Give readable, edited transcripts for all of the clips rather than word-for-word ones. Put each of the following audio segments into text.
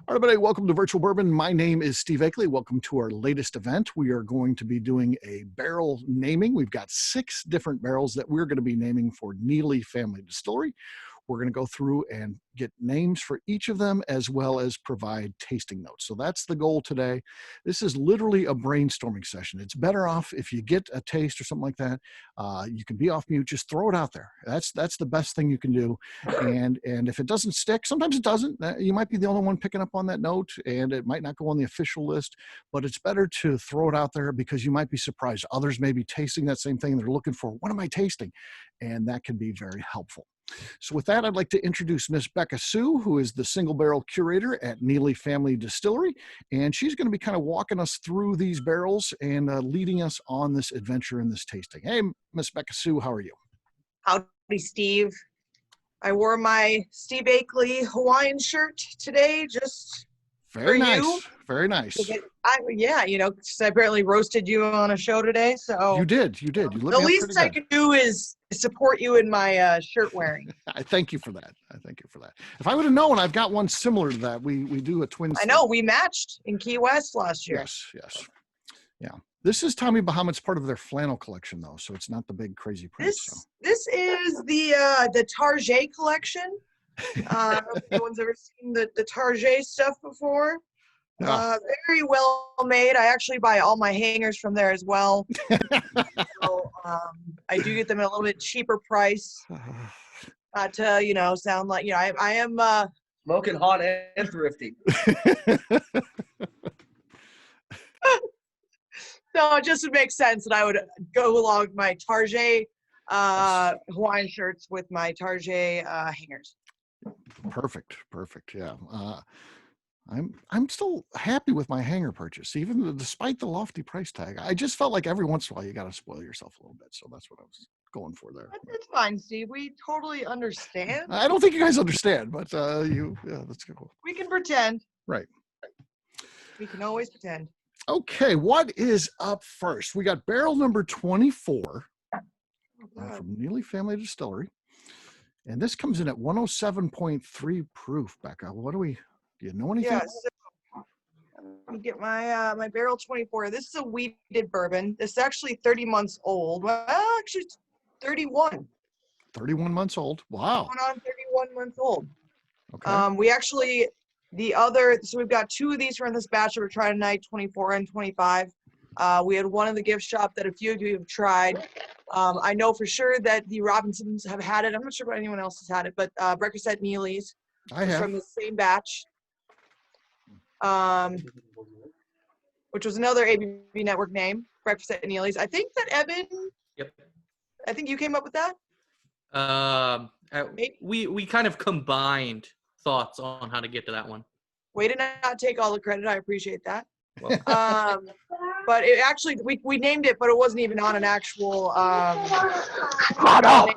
All right, everybody, welcome to Virtual Bourbon. My name is Steve Akley. Welcome to our latest event. We are going to be doing a barrel naming. We've got 6 different barrels that we're going to be naming for Neeley Family Distillery. We're going to go through and get names for each of them, as well as provide tasting notes. So that's the goal today. This is literally a brainstorming session. It's better off if you get a taste or something like that. You can be off mute, just throw it out there. That's the best thing you can do. And if it doesn't stick, sometimes it doesn't. You might be the only one picking up on that note, and it might not go on the official list, but it's better to throw it out there because you might be surprised. Others may be tasting that same thing. They're looking for, what am I tasting? And that can be very helpful. So with that, I'd like to introduce Miss Becca Sue, who is the single barrel curator at Neeley Family Distillery. And she's going to be kind of walking us through these barrels and leading us on this adventure and this tasting. Hey, Miss Becca Sue, how are you? Howdy, Steve. I wore my Steve Akley Hawaiian shirt today just very for nice. You. Very nice. Yeah, you know, because I apparently roasted you on a show today. So you did. You did. You looked the least I can do is support you in my shirt wearing. I thank you for that. If I would have known, I've got one similar to that. We do a twin. I know we matched in Key West last year. Yes. Yeah. This is Tommy Bahama's part of their flannel collection, though, so it's not the big crazy print. This is the Target collection. If anyone's ever seen the Target stuff before. Very well made. I actually buy all my hangers from there as well. So, I do get them at a little bit cheaper price. Not to, sound like, I am smoking hot and thrifty. So it just would make sense that I would go along with my Target Hawaiian shirts with my Target hangers. Perfect. Yeah. I'm still happy with my hanger purchase, even despite the lofty price tag. I just felt like every once in a while you got to spoil yourself a little bit, so that's what I was going for there. That's fine, Steve. We totally understand. I don't think you guys understand, but that's cool. We can pretend. Right. We can always pretend. Okay, what is up first? We got barrel number 24 from Neeley Family Distillery, and this comes in at 107.3 proof. Becca, do you know anything? Yeah, so let me get my my barrel 24. This is a wheated bourbon. This is actually 30 months old. Well, actually, it's 31. 31 months old. Wow. Going on 31 months old. Okay. We actually, so we've got 2 of these from this batch that we're trying tonight, 24 and 25. We had one in the gift shop that a few of you have tried. I know for sure that the Robinsons have had it. I'm not sure if anyone else has had it, but Breakfast at Neeley's. I have. From the same batch. Which was another ABV Network name, Breakfast at Neeley's. I think that Evan. Yep. I think you came up with that. We kind of combined thoughts on how to get to that one. Way to not take all the credit. I appreciate that. Well. But it actually we named it, but it wasn't even on an actual. Shut up.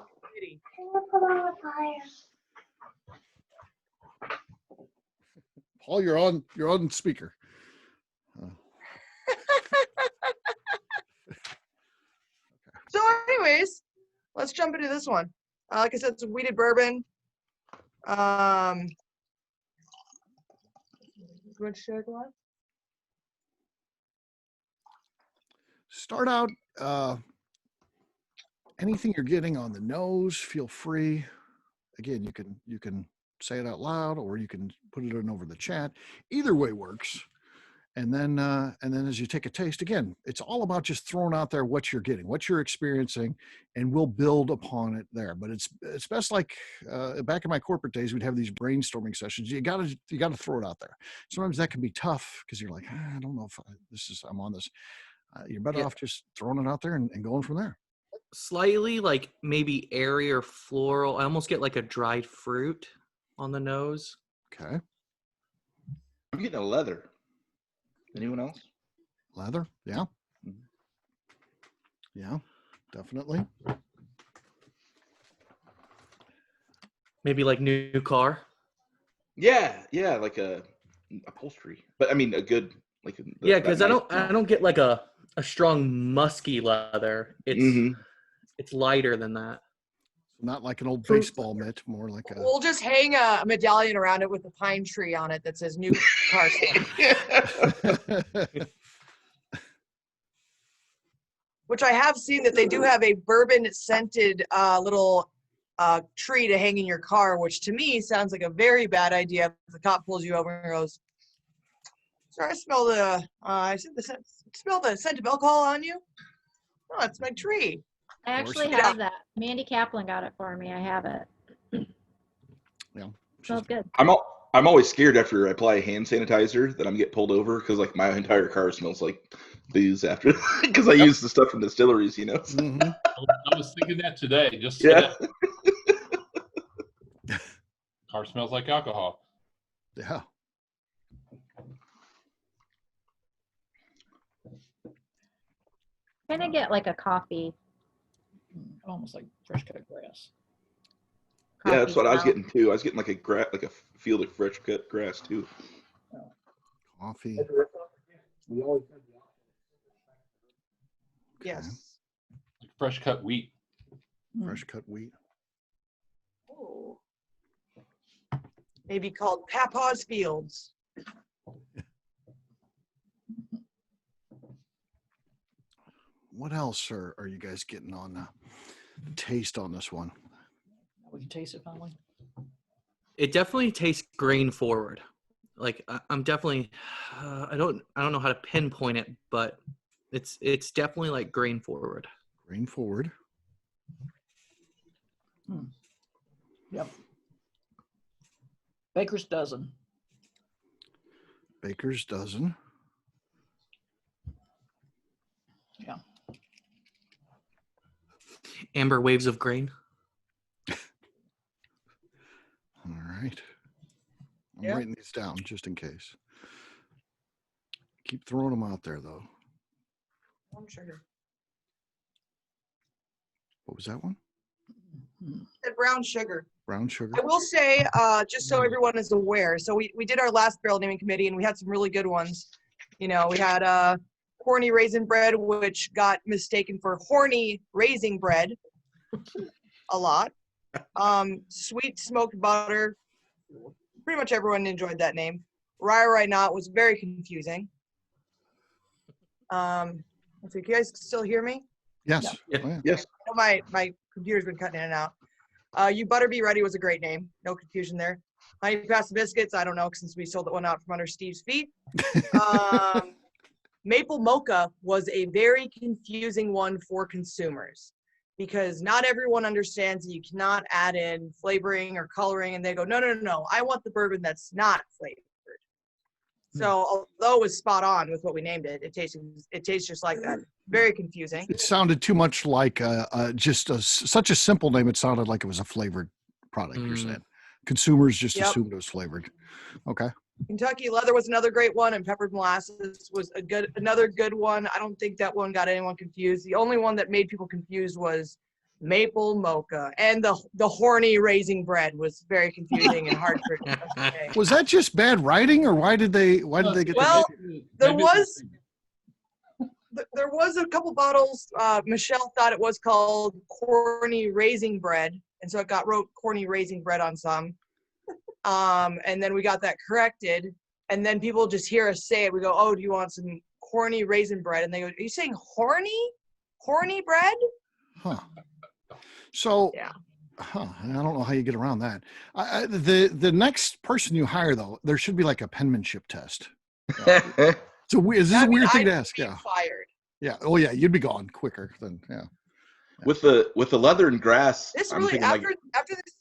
Paul, you're on speaker. So anyways, let's jump into this one. Like I said, it's a wheated bourbon. You want to share the line? Start out, anything you're getting on the nose, feel free. Again, you can say it out loud, or you can put it in over the chat. Either way works. And then as you take a taste, again, it's all about just throwing out there what you're getting, what you're experiencing, and we'll build upon it there. But it's best, like back in my corporate days, we'd have these brainstorming sessions. You gotta throw it out there. Sometimes that can be tough because you're like, I don't know if I'm on this. You're better off just throwing it out there and going from there. Slightly like maybe airy or floral. I almost get like a dried fruit on the nose. Okay. I'm getting a leather. Anyone else? Leather? Yeah. Yeah, definitely. Maybe like new car. Yeah, like a upholstery. But I mean a good because I don't get like a strong musky leather. It's lighter than that. Not like an old baseball mitt, more like a. We'll just hang a medallion around it with a pine tree on it that says "New Car Sale." Which I have seen that they do have a bourbon scented little tree to hang in your car, which to me sounds like a very bad idea. If the cop pulls you over and goes, "Sir, I smell the scent of alcohol on you." Oh, it's my tree. I actually have that. Mandy Kaplan got it for me. I have it. Yeah. Smells good. I'm always scared after I apply hand sanitizer that I'm get pulled over because like my entire car smells like booze after because I use the stuff from distilleries, you know. Mm-hmm. I was thinking that today. Just Yeah. Car smells like alcohol. Yeah. Kind of get like a coffee. Almost like fresh cut grass. Yeah, that's what I was smell. getting too. I was getting like a field of fresh cut grass too. Coffee. Yes. Like fresh cut wheat. Fresh cut wheat. Oh. Maybe called Papa's Fields. What else are you guys getting on the taste on this one? We can taste it finally. It definitely tastes grain forward. Like I'm definitely, I don't know how to pinpoint it, but it's definitely like grain forward. Grain forward. Yep. Baker's dozen. Baker's dozen. Yeah. Amber waves of grain. All right. I'm Yeah. writing these down just in case. Keep throwing them out there, though. I'm sure. What was that one? And brown sugar. Brown sugar. I will say, just so everyone is aware, so we did our last barrel naming committee and we had some really good ones. You know, we had corny raisin bread, which got mistaken for horny raisin bread a lot. Sweet smoked butter. Pretty much everyone enjoyed that name. Right Not was very confusing. Let's see, can you guys still hear me? Yes. Yeah. Oh, yeah. Yes. Oh, my computer's been cutting in and out. You Butter Be Ready was a great name. No confusion there. Honey Pasta Biscuits, I don't know, since we sold that one out from under Steve's feet. Maple Mocha was a very confusing one for consumers because not everyone understands that you cannot add in flavoring or coloring, and they go, no, I want the bourbon that's not flavored. So although it was spot on with what we named it, it tastes just like that. Very confusing. It sounded too much like such a simple name. It sounded like it was a flavored product. You're saying consumers just assumed it was flavored. Okay. Kentucky Leather was another great one, and Peppered Molasses was another good one. I don't think that one got anyone confused. The only one that made people confused was Maple Mocha, and the horny raisin bread was very confusing and hard for. Okay. Was that just bad writing, or why did they get? Well, there was a couple bottles. Michelle thought it was called corny raisin bread, and so it wrote corny raisin bread on some. And then we got that corrected, and then people just hear us say it. We go, "Oh, do you want some corny raisin bread?" And they go, "Are you saying horny bread?" Huh. So, Yeah. I don't know how you get around that. The next person you hire, though, there should be like a penmanship test. So this is a weird thing to ask. Yeah. Fired. Yeah. Oh, yeah. You'd be gone quicker than yeah. With the leather and grass, This I'm really thinking after this.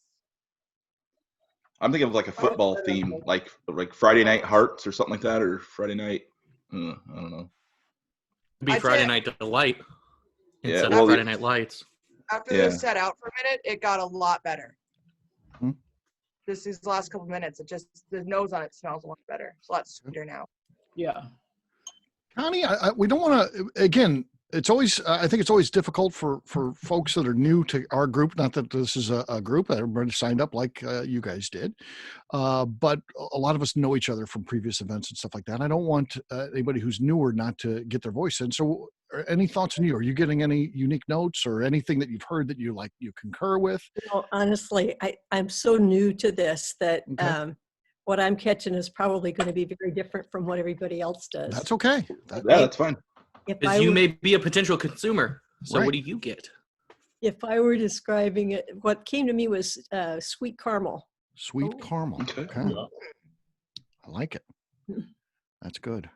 I'm thinking of like a football theme, like Friday Night Hearts or something like that, or Friday Night. I don't know. Be I'd Friday say- Night Delight Yeah, instead well, of Friday Night Lights. After this set out for a minute, it got a lot better. Hmm. Just these last couple minutes, the nose on it smells a lot better. It's a lot sweeter now. Yeah. Connie, we don't want to, again, it's always I think it's always difficult for folks that are new to our group. Not that this is a group, everybody signed up like you guys did, but a lot of us know each other from previous events and stuff like that. I don't want anybody who's newer not to get their voice in. So any thoughts on you? Are you getting any unique notes or anything that you've heard that you concur with? Honestly, I'm so new to this that Okay. what I'm catching is probably going to be very different from what everybody else does. That's okay. That's fine. Because you may be a potential consumer. So Right. what do you get? If I were describing it, what came to me was sweet caramel. Sweet caramel. Okay. Okay. Yeah. I like it. That's good.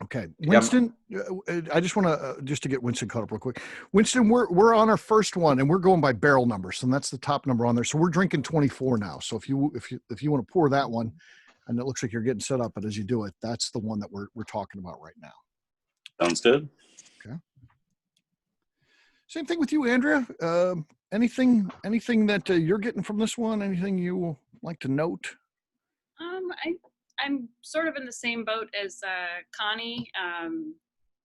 Okay, Winston. I just want to just to get Winston caught up real quick. Winston, we're on our first one, and we're going by barrel numbers, and that's the top number on there. So we're drinking 24 now. So if you want to pour that one, and it looks like you're getting set up, but as you do it, that's the one that we're talking about right now. Sounds good. Okay. Same thing with you, Andrea. Anything that you're getting from this one? Anything you like to note? I'm sort of in the same boat as Connie.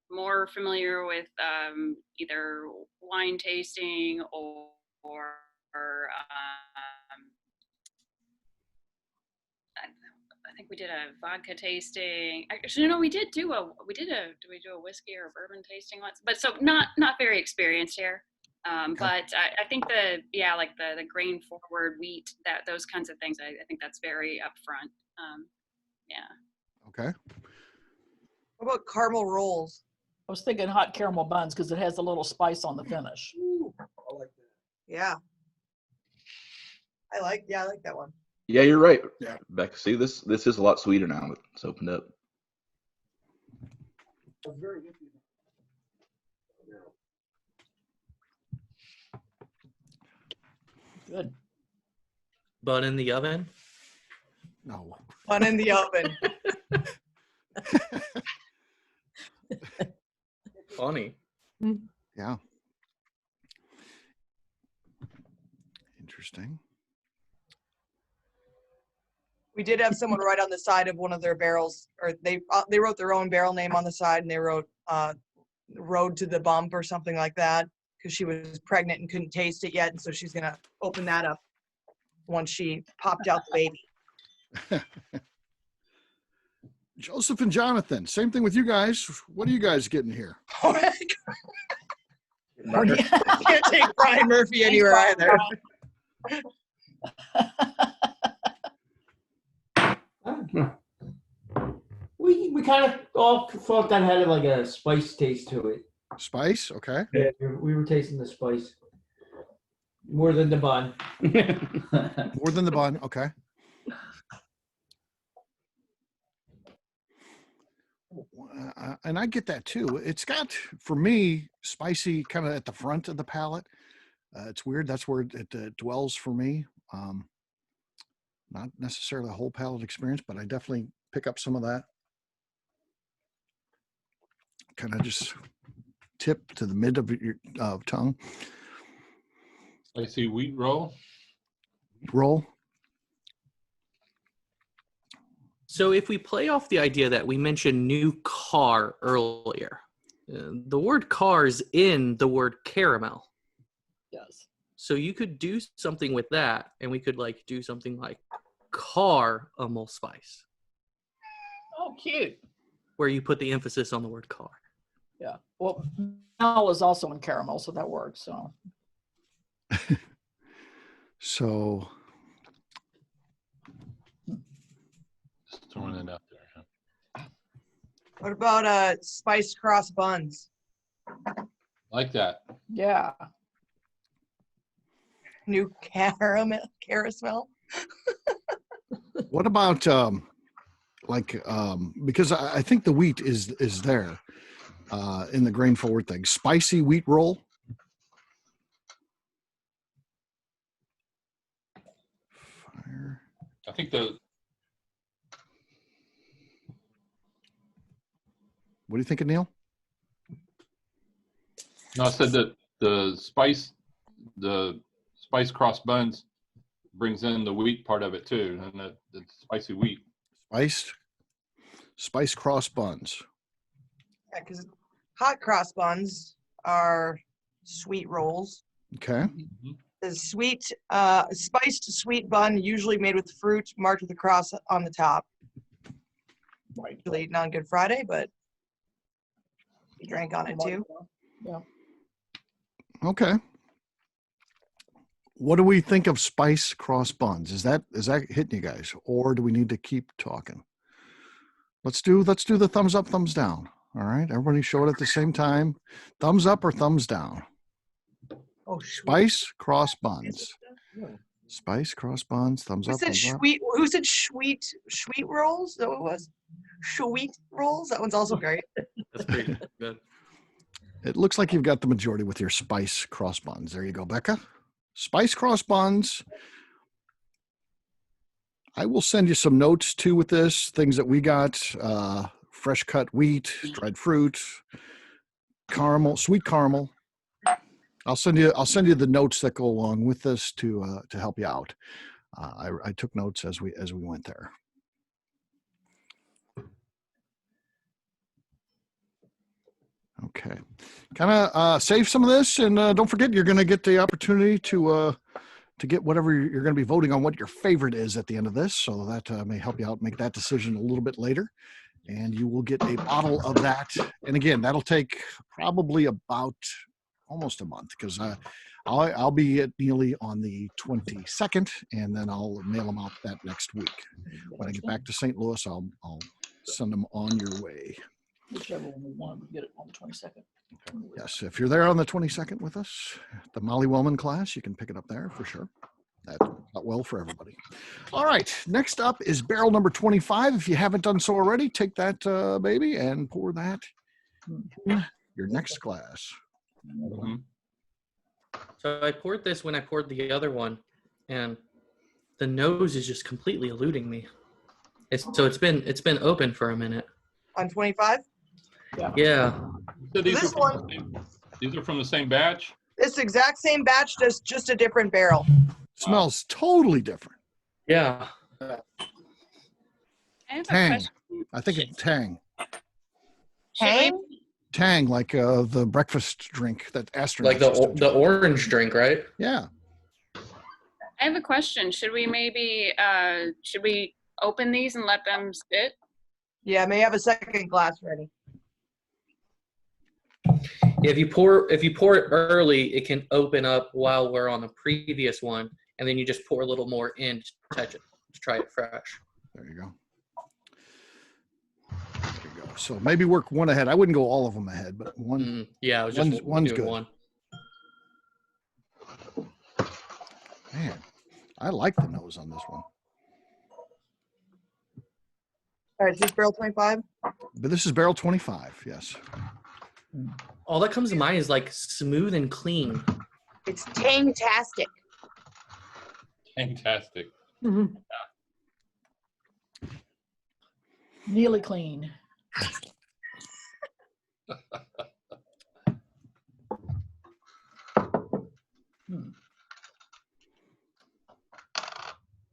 More familiar with either wine tasting or I think we did a vodka tasting. Actually, no, we did do a whiskey or a bourbon tasting once? But so not very experienced here. Okay. But I think the grain forward wheat, those kinds of things, I think that's very upfront. Yeah. Okay. What about caramel rolls? I was thinking hot caramel buns because it has a little spice on the finish. Ooh, I like that. Yeah. I like that one. Yeah, you're right. Yeah. Becca, see, this is a lot sweeter now. It's opened up. That's very good. Good. Bun in the oven. No. Bun in the oven. Funny. Yeah. Interesting. We did have someone write on the side of one of their barrels, or they wrote their own barrel name on the side, and they wrote "Road to the Bump" or something like that, because she was pregnant and couldn't taste it yet, and so she's gonna open that up once she popped out the baby. Joseph and Jonathan, same thing with you guys. What are you guys getting here? I can't take Brian Murphy anywhere either. We kind of all thought that had like a spice taste to it. Spice, okay. Yeah, we were tasting the spice more than the bun. More than the bun, okay. And I get that too. It's got, for me, spicy kind of at the front of the palate. It's weird. That's where it dwells for me. Not necessarily a whole palate experience, but I definitely pick up some of that. Kind of just tip to the mid of your tongue. Spicy wheat roll. Roll. So if we play off the idea that we mentioned new car earlier, the word car is in the word caramel. Yes. So you could do something with that, and we could like do something like caramel spice, Oh, cute. where you put the emphasis on the word car. Yeah. Well, Mel is also in caramel, so that works. So. So Just throwing it out there. Huh? What about spiced cross buns? Like that. Yeah. New carousel? what about because I think the wheat is there in the grain forward thing. Spicy wheat roll. Fire. I think What do you think, Neil? I said that the spice cross buns brings in the wheat part of it too, and the spicy wheat. Spiced. Spice cross buns. Yeah, because hot cross buns are sweet rolls. Okay. The sweet, spiced sweet bun, usually made with fruit, marked with a cross on the top. Right. Usually eaten on Good Friday, but we drank on it too. Yeah. Okay. What do we think of spice cross buns? Is that hitting you guys, or do we need to keep talking? Let's do the thumbs up, thumbs down. All right, everybody show it at the same time. Thumbs up or thumbs down? Oh, spice cross buns. Spice cross buns. Thumbs Who up. said Thumbs up. sweet? Who said sweet rolls? Is that what it was? Sweet rolls. That one's also great. That's pretty good. It looks like you've got the majority with your spice cross buns. There you go, Becca. Spice cross buns. I will send you some notes too with this. Things that we got: fresh cut wheat, dried fruit, caramel, sweet caramel. I'll send you the notes that go along with this to help you out. I took notes as we went there. Okay, kind of save some of this, and don't forget you're going to get the opportunity to get whatever you're going to be voting on, what your favorite is at the end of this, so that may help you out make that decision a little bit later. And you will get a bottle of that. And again, that'll take probably about almost a month, because I'll be at Neeley on the 22nd, and then I'll mail them out that next week. When I get back to St. Louis, I'll send them on your way. Whichever one we want, we get it on the 22nd. Yes, if you're there on the 22nd with us, the Molly Wellman class, you can pick it up there for sure. That got well for everybody. All right, next up is barrel number 25. If you haven't done so already, take that baby and pour that in your next glass. Mm-hmm. So I poured this when I poured the other one, and the nose is just completely eluding me. It's been open for a minute. On 25? Yeah. So these This these are from the same batch? This exact same batch, just a different barrel. Smells totally different. Yeah. I have a Tang. question. I think it's Tang. Tang? Tang, like the breakfast drink that astronauts Like used to the orange drink, right? Yeah. I have a question. Should we maybe open these and let them sit? Yeah, may have a second glass ready. If you pour it early, it can open up while we're on the previous one, and then you just pour a little more in to touch it, to try it fresh. There you go. There you go. So maybe work one ahead. I wouldn't go all of them ahead, but one. Yeah, I was just one's doing good. one. Man, I like the nose on this one. All right, is this barrel 25? But this is barrel 25, yes. All that comes to mind is like smooth and clean. It's Tang-tastic. Fantastic. Mm-hmm. Nearly clean.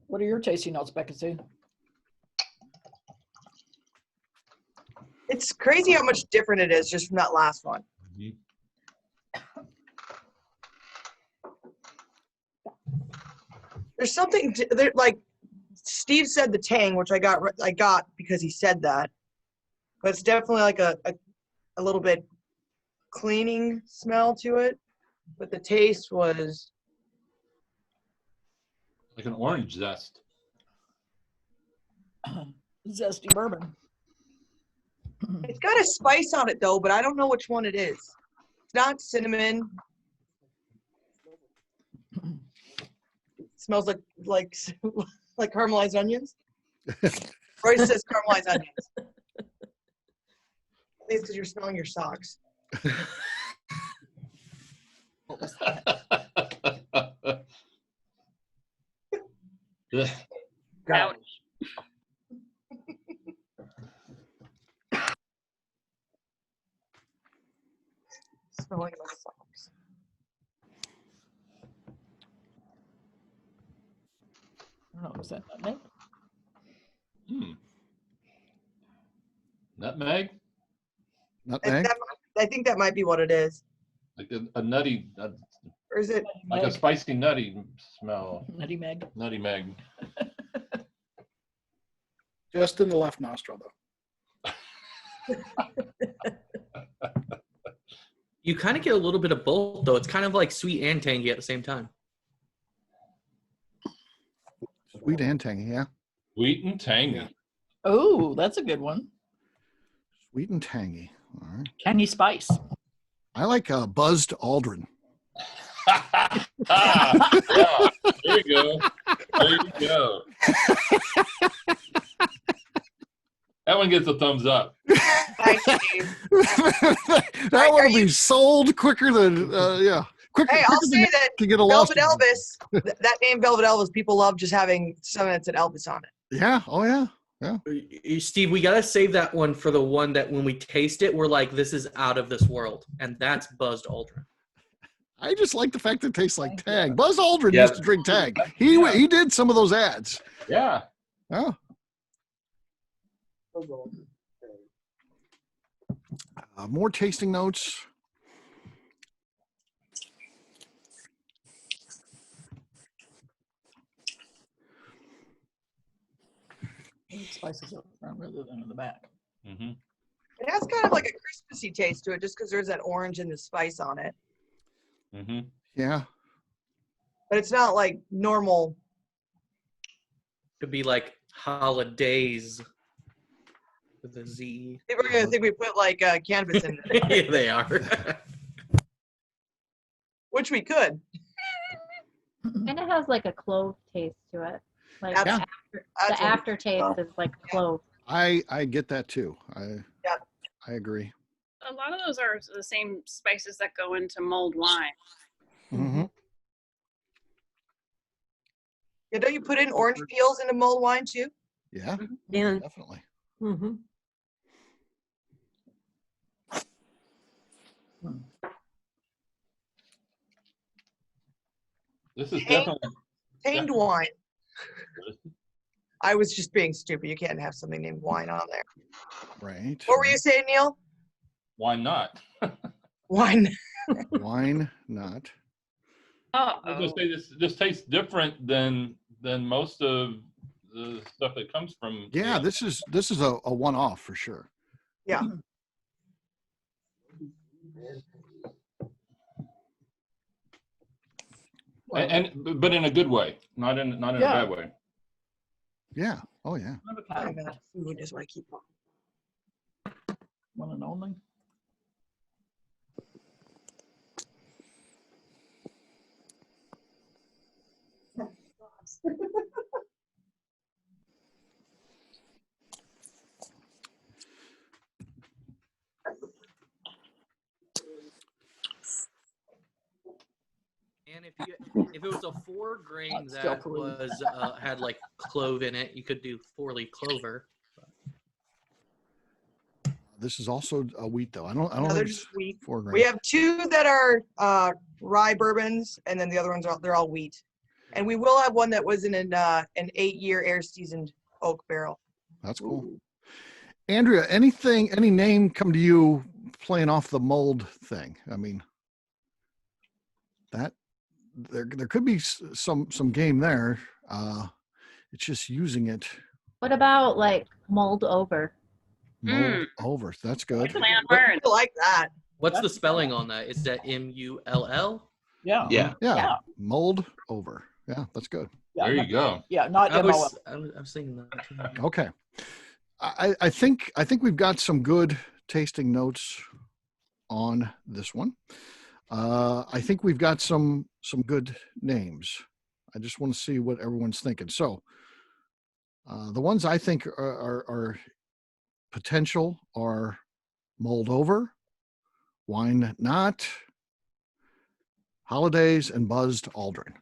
What are your tasting notes, Becca Sue? It's crazy how much different it is just from that last one. There's something like Steve said, the tang, which I got because he said that, but it's definitely like a little bit cleaning smell to it, but the taste was Like an orange zest. Zesty bourbon. It's got a spice on it though, but I don't know which one it is. It's not cinnamon. It smells like caramelized onions. Royce says caramelized onions. I think it's because you're smelling your socks. What was that? Ouch. Smelling my socks. I don't know, was that nutmeg? Nutmeg? Nutmeg. I think that might be what it is. Like a nutty, Or is it? like a spicy nutty smell. Nutty Meg. Nutty Meg. Just in the left nostril, though. You kind of get a little bit of both, though. It's kind of like sweet and tangy at the same time. Sweet and tangy, yeah. Sweet and tangy. Yeah. Oh, that's a good one. Sweet and tangy. All right. Tangy spice. I like buzzed Aldrin. Yeah, there you go. There you go. That one gets a thumbs up. Thanks, Steve. That one will be sold quicker than quicker. Hey, I'll quicker say than that to get a lost. Velvet Elvis, that name Velvet Elvis, people love just having something that said Elvis on it. Yeah. Oh yeah. Yeah. Steve, we got to save that one for the one that when we taste it, we're like, this is out of this world. And that's Buzzed Aldrin. I just like the fact that it tastes like Tag. Buzz Aldrin used to drink Tag. He did some of those ads. Yeah. Oh. More tasting notes. Spices up front rather than in the back. Mm-hmm. It has kind of like a Christmassy taste to it just because there's that orange and the spice on it. Mm-hmm. Yeah. But it's not like normal. Could be like holidays with a Z. People are going to think we put like cannabis in it, Yeah, they are. which we could. Kind of has like a clove taste to it. Like Yeah. the aftertaste is like clove. I get that too. I agree. A lot of those are the same spices that go into mulled wine. Mm-hmm. Yeah, don't you put in orange peels into mulled wine too? Yeah, Yeah. definitely. Mm-hmm. This is definitely. Tamed wine. I was just being stupid. You can't have something named wine on there. Right. What were you saying, Neil? Why not? Wine. Wine not. Oh, I was gonna say this tastes different than most of the stuff that comes from. Yeah, this is a one-off for sure. Yeah. But in a good way, not in a bad way. Yeah. Oh yeah. I got food is what I keep on. One and only. And if it was a 4 grain Still that pretty. was had like clove in it, you could do 4-leaf clover. This is also a wheat though. I don't No, they're think just it's wheat. 4 grain. We have 2 that are rye bourbons, and then the other ones they're all wheat. And we will have one that was in an 8-year air seasoned oak barrel. That's cool. Andrea, any name come to you playing off the mold thing? I mean, that there could be some game there. It's just using it. What about like mulled over? Mold over. That's good. Play on words. I like that. What's the spelling on that? Is that MULL? Yeah. Yeah. Yeah. Mold over. Yeah, that's good. Yeah, There you not- go. Yeah, not I MOL. was thinking that. too. Okay. I think we've got some good tasting notes on this one. I think we've got some good names. I just want to see what everyone's thinking. So the ones I think are potential are mulled over, wine not, holidays, and buzzed Aldrin.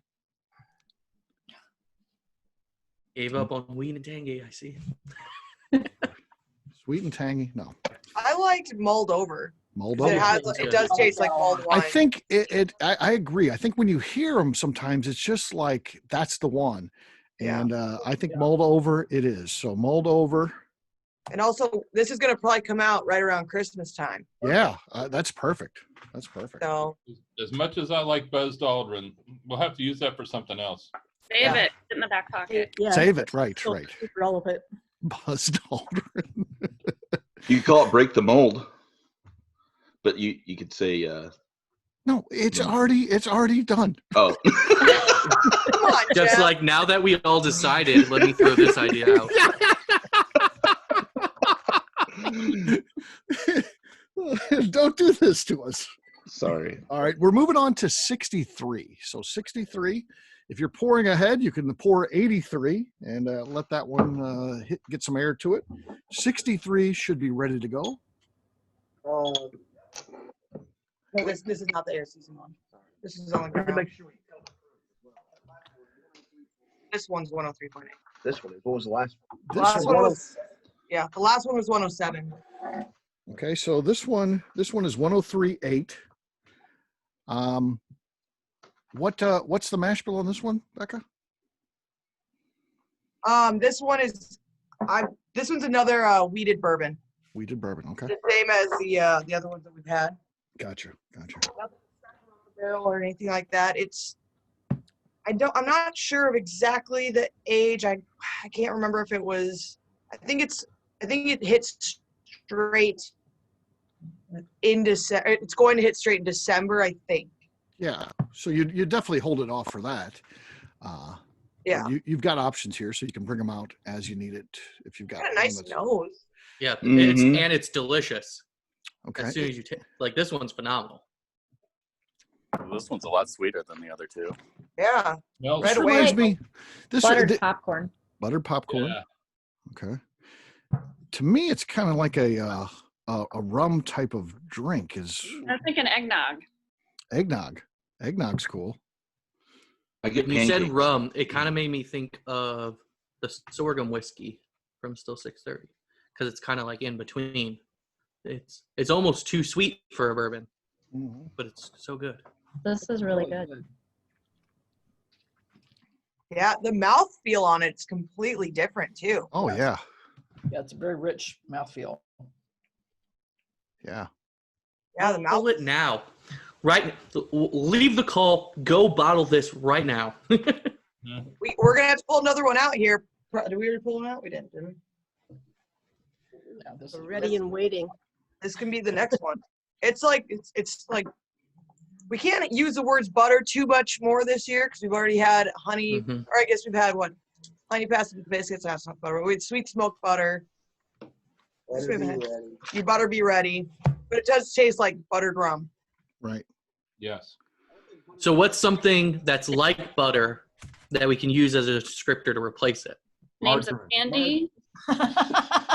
Gave up on wheat and tangy, I see. Sweet and tangy, no. I liked mulled over. Mulled 'Cause over. it does taste like mulled wine. I think I agree. I think when you hear them, sometimes it's just like that's the one, Yeah. and I think mulled over it is. So mulled over And also, this is going to probably come out right around Christmas time. Yeah, that's perfect. That's perfect. So, As much as I like Buzzed Aldrin, we'll have to use that for something else. Save it in the back pocket. Yeah. Save it. Right. Still Right. keep all of it. Buzzed Aldrin. You could call it break the mold, but you could say No, it's already done. oh. come on, Just Jeff. like now that we all decided, let me throw this idea out. Don't do this to us. Sorry. All right, we're moving on to 63. So 63, if you're pouring ahead, you can pour 83 and let that one get some air to it. 63 should be ready to go. No, this is not the air season one. This is only ground. This one's 103.8. This one is. What was the last one? The last one was, yeah, the last one was 107. Okay, so this one is 103.8. What's the mash bill on this one, Becca? This one's another wheated bourbon. Wheated bourbon, okay. The same as the other ones that we've had. Gotcha. Barrel or anything like that. I'm not sure of exactly the age. I can't remember if it was. I think it hits straight in December. It's going to hit straight in December, I think. Yeah, so you definitely hold it off for that. Yeah, you've got options here, so you can bring them out as you need it if you've got a nice nose. Yeah, Mhm. it's delicious. Okay. As soon as you take, like, this one's phenomenal. This one's a lot sweeter than the other two. Yeah. Well, Right This away. reminds me. Buttered popcorn. Buttered popcorn. yeah. Okay. To me, it's kind of like a rum type of drink. Is I was thinking eggnog. eggnog? Eggnog's cool. I get When you said pancakes. rum, it kind of made me think of the sorghum whiskey from Still 630 because it's kind of like in between. It's almost too sweet for a bourbon, but it's so good. This is really good. Yeah, the mouthfeel on it's completely different too. Oh yeah, Yeah, it's a very rich mouthfeel. yeah. Yeah, the mouth. Bottle it now. Right. Leave the call. Go bottle this right now. We're gonna have to pull another one out here. Did we already pull one out? We didn't, did we? Yeah, this We're is ready and waiting. This can be the next one. It's like we can't use the words butter too much more this year because we've already had honey, Mhm. or I guess we've had what? Honey pasted biscuits, that's not butter. We had sweet smoked butter. Better be ready. You butter be ready. But it does taste like buttered rum. Right. Yes. So what's something that's like butter that we can use as a descriptor to replace it? Names of candy.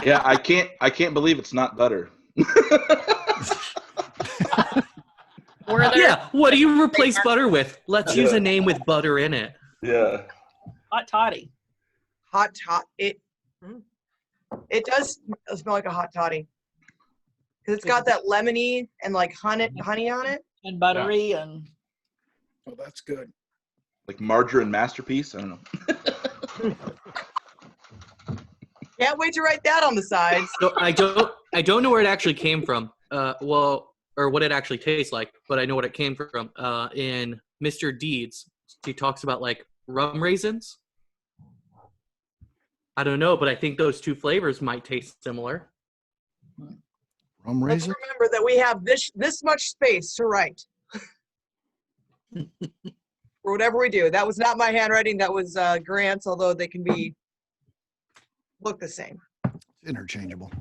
Yeah, I can't believe it's not butter. Were there Yeah. What do you replace butter with? Let's use a name with butter in it. Yeah. hot toddy. Hot tot. It does smell like a hot toddy. Because it's got that lemony and like honey on it. And buttery and Oh, that's good. Like margarine masterpiece. I don't know. Can't wait to write that on the sides. So I don't know where it actually came from. Or what it actually tastes like, but I know what it came from. In Mr. Deeds, he talks about like rum raisins. I don't know, but I think those two flavors might taste similar. Rum Let's raisin. remember that we have this much space to write. For whatever we do. That was not my handwriting. That was Grant's, although they can look the same. Interchangeable.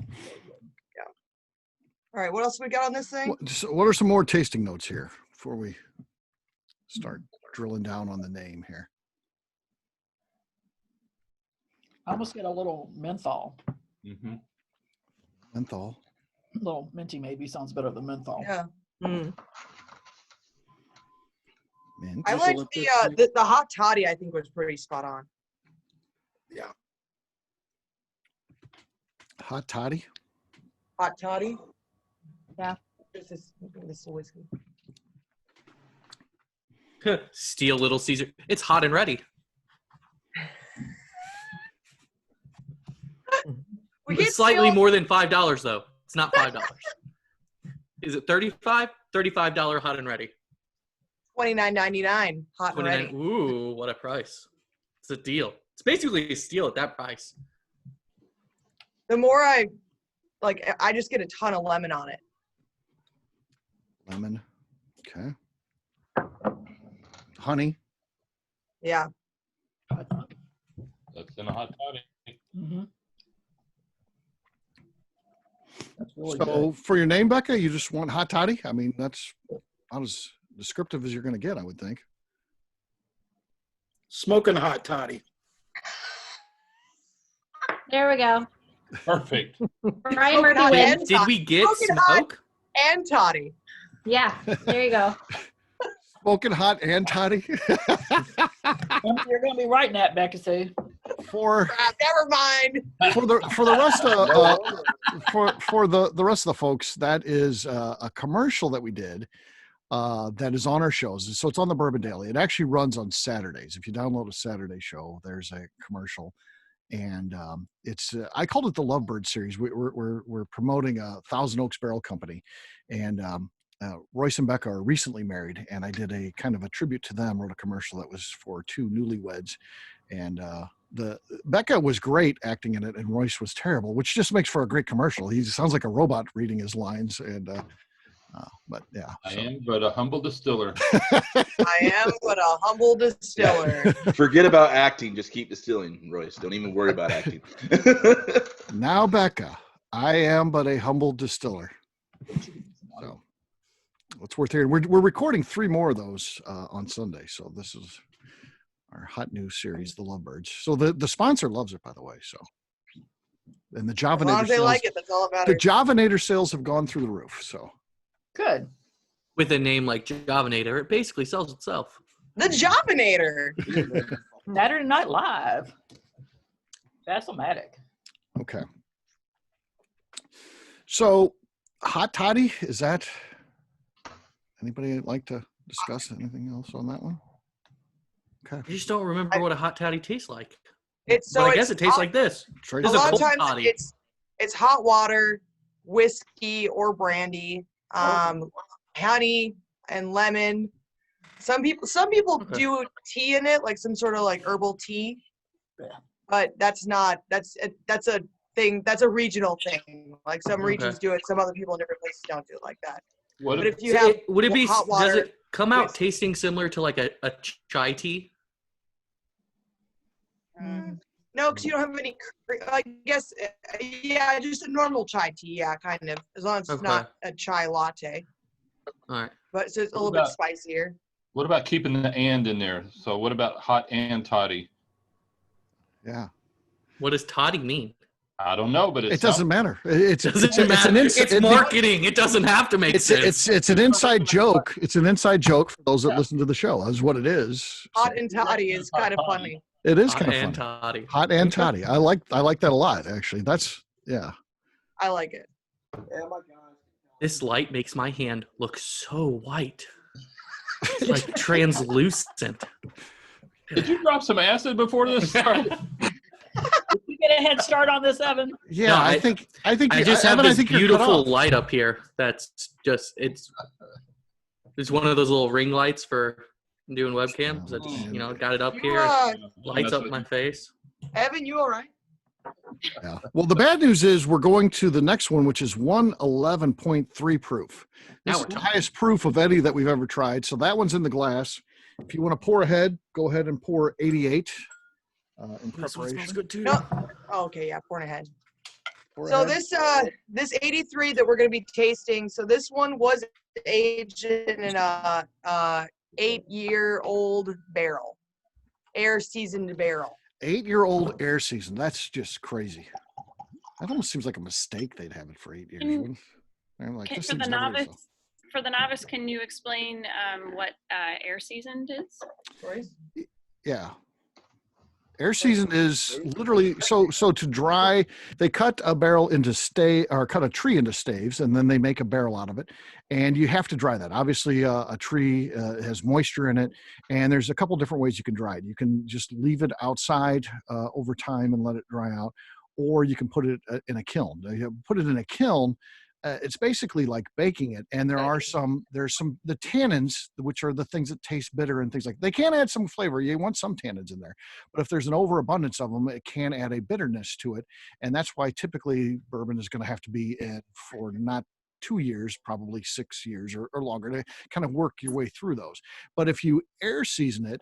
All right, what else we got on this thing? What are some more tasting notes here before we start drilling down on the name here? I almost get a little menthol. Mm-hmm. Menthol. A little minty maybe sounds better than menthol. Yeah. Mint. I like the hot toddy. I think was pretty spot on. Yeah. Hot toddy. Hot toddy. Yeah. This whiskey. Steal Little Caesar. It's hot and ready. It's slightly more than $5 though. It's not $5. Is it $35? $35 hot and ready. $29.99 hot and ready. Ooh, what a price! It's a deal. It's basically a steal at that price. The more I just get a ton of lemon on it. Lemon. Okay. Honey. Yeah. That's in a hot toddy. Mm-hmm. That's really So good. for your name, Becca, you just want hot toddy? I mean, that's about as descriptive as you're going to get, I would think. Smoking hot toddy. There we go. Perfect. Brian Murphy wins. Did we get Smoking hot smoke? and toddy. Yeah, there you go. Smoking hot and toddy. You're going to be writing that, Becca, too. For Never mind. for the rest of for the rest of the folks, that is a commercial that we did that is on our shows. So it's on the Bourbon Daily. It actually runs on Saturdays. If you download a Saturday show, there's a commercial, and it's I called it the Lovebird series. We're promoting a Thousand Oaks Barrel Company, and Royce and Becca are recently married, and I did a kind of a tribute to them. Wrote a commercial that was for two newlyweds, and the Becca was great acting in it, and Royce was terrible, which just makes for a great commercial. He sounds like a robot reading his lines, and but yeah. I am but a humble distiller. I am but a humble distiller. Forget about acting. Just keep distilling, Royce. Don't even worry about acting. Now, Becca, I am but a humble distiller. So it's worth hearing. We're recording 3 more of those on Sunday. So this is our hot news series, The Lovebirds. So the sponsor loves it, by the way. So, and the As long Javanator as they sales, like it, that's all that the matters. Javanator sales have gone through the roof. So Good. With a name like Javanator, it basically sells itself. The Javanator. Saturday Night Live. That's-o-matic. okay. So hot toddy, is that anybody like to discuss anything else on that one? Okay. I just don't remember what a hot toddy tastes like. It's so But I guess it's it tastes hot- like this. Straight This A is a lot of cold times toddy. it's hot water, whiskey or brandy, honey and lemon. Some people Okay. do tea in it, like some sort of like herbal tea. Yeah. But that's a thing. That's a regional thing. Like some Okay. regions do it, some other people in different places don't do it like that. What But if, if you have would it be? hot water, Does it come out whiskey- tasting similar to like a chai tea? No, because you don't have any. I guess, yeah, just a normal chai tea. Yeah, kind of. As long as it's Okay. not a chai latte, All right. but so it's a What little bit about- spicier. what about keeping the and in there? So what about hot and toddy? Yeah. What does toddy mean? I don't know, but It doesn't matter. It's Doesn't it's an matter. inside. It's marketing. It doesn't have to make sense. It's an inside joke. It's an inside joke for those that listen to the show. That's what it is. Hot and toddy is kind of funny. It is Hot kind of and fun. toddy. Hot and toddy. I like that a lot, actually. That's yeah. I like it. This light makes my hand look so white. It's like translucent. Did you drop some acid before this started? Did you get a head start on this, Evan? Yeah, No, I think I just have Evan, I this think you're cut beautiful off. light up here. That's just it's one of those little ring lights for doing webcams. That's got it up You, here, lights up my face. Evan, you all right? Yeah. Well, the bad news is we're going to the next one, which is 111.3 proof. Now This we're is the talking. highest proof of any that we've ever tried. So that one's in the glass. If you want to pour ahead, go ahead and pour 88 in This one smells preparation. good too. No. Oh, okay, yeah, pouring ahead. Pour So ahead. this 83 that we're going to be tasting. So this one was aged in a 8-year-old barrel, air seasoned barrel. 8-year-old air season. That's just crazy. That almost seems like a mistake they'd have it for 8 years. Can- wouldn't it? I'm like, this For the seems never novice, yourself. can you explain what air seasoned is? Yeah. Air season is literally so to dry. They cut a barrel into cut a tree into staves, and then they make a barrel out of it. And you have to dry that. Obviously, a tree has moisture in it, and there's a couple different ways you can dry it. You can just leave it outside over time and let it dry out, or you can put it in a kiln. You put it in a kiln. It's basically like baking it, and there's some the tannins, which are the things that taste bitter and things like. They can add some flavor. You want some tannins in there, but if there's an overabundance of them, it can add a bitterness to it, and that's why typically bourbon is going to have to be in for not 2 years, probably 6 years or longer to kind of work your way through those. But if you air season it,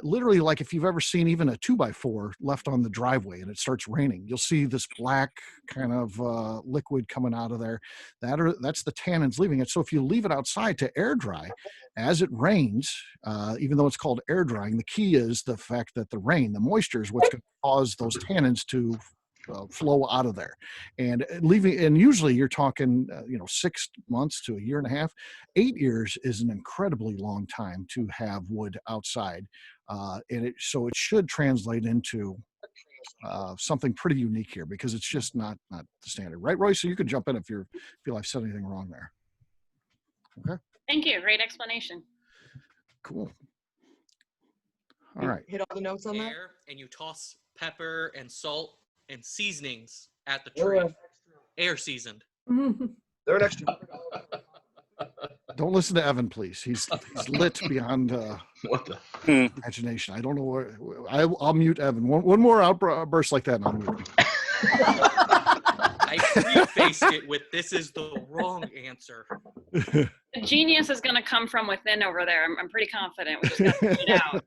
literally, like if you've ever seen even a 2x4 left on the driveway and it starts raining, you'll see this black kind of liquid coming out of there. That's the tannins leaving it. So if you leave it outside to air dry, as it rains, even though it's called air drying, the key is the fact that the moisture is what's going to cause those tannins to flow out of there, and usually you're talking 6 months to a year and a half. 8 years is an incredibly long time to have wood outside, and so it should translate into something pretty unique here, because it's just not the standard, right, Roy? So you can jump in if you feel I've said anything wrong there. Okay, Thank you. Great explanation. cool. All right, Hit all the notes on that. And you toss pepper and salt and seasonings at the tree. Air seasoned. They're an extra. don't listen to Evan, please. He's lit beyond What the? imagination. I don't know where. I'll mute Evan. One more outburst like that, and I'll mute him. I prefaced it with, "This is the wrong answer." The genius is going to come from within over there. I'm pretty confident. We just got to figure it out.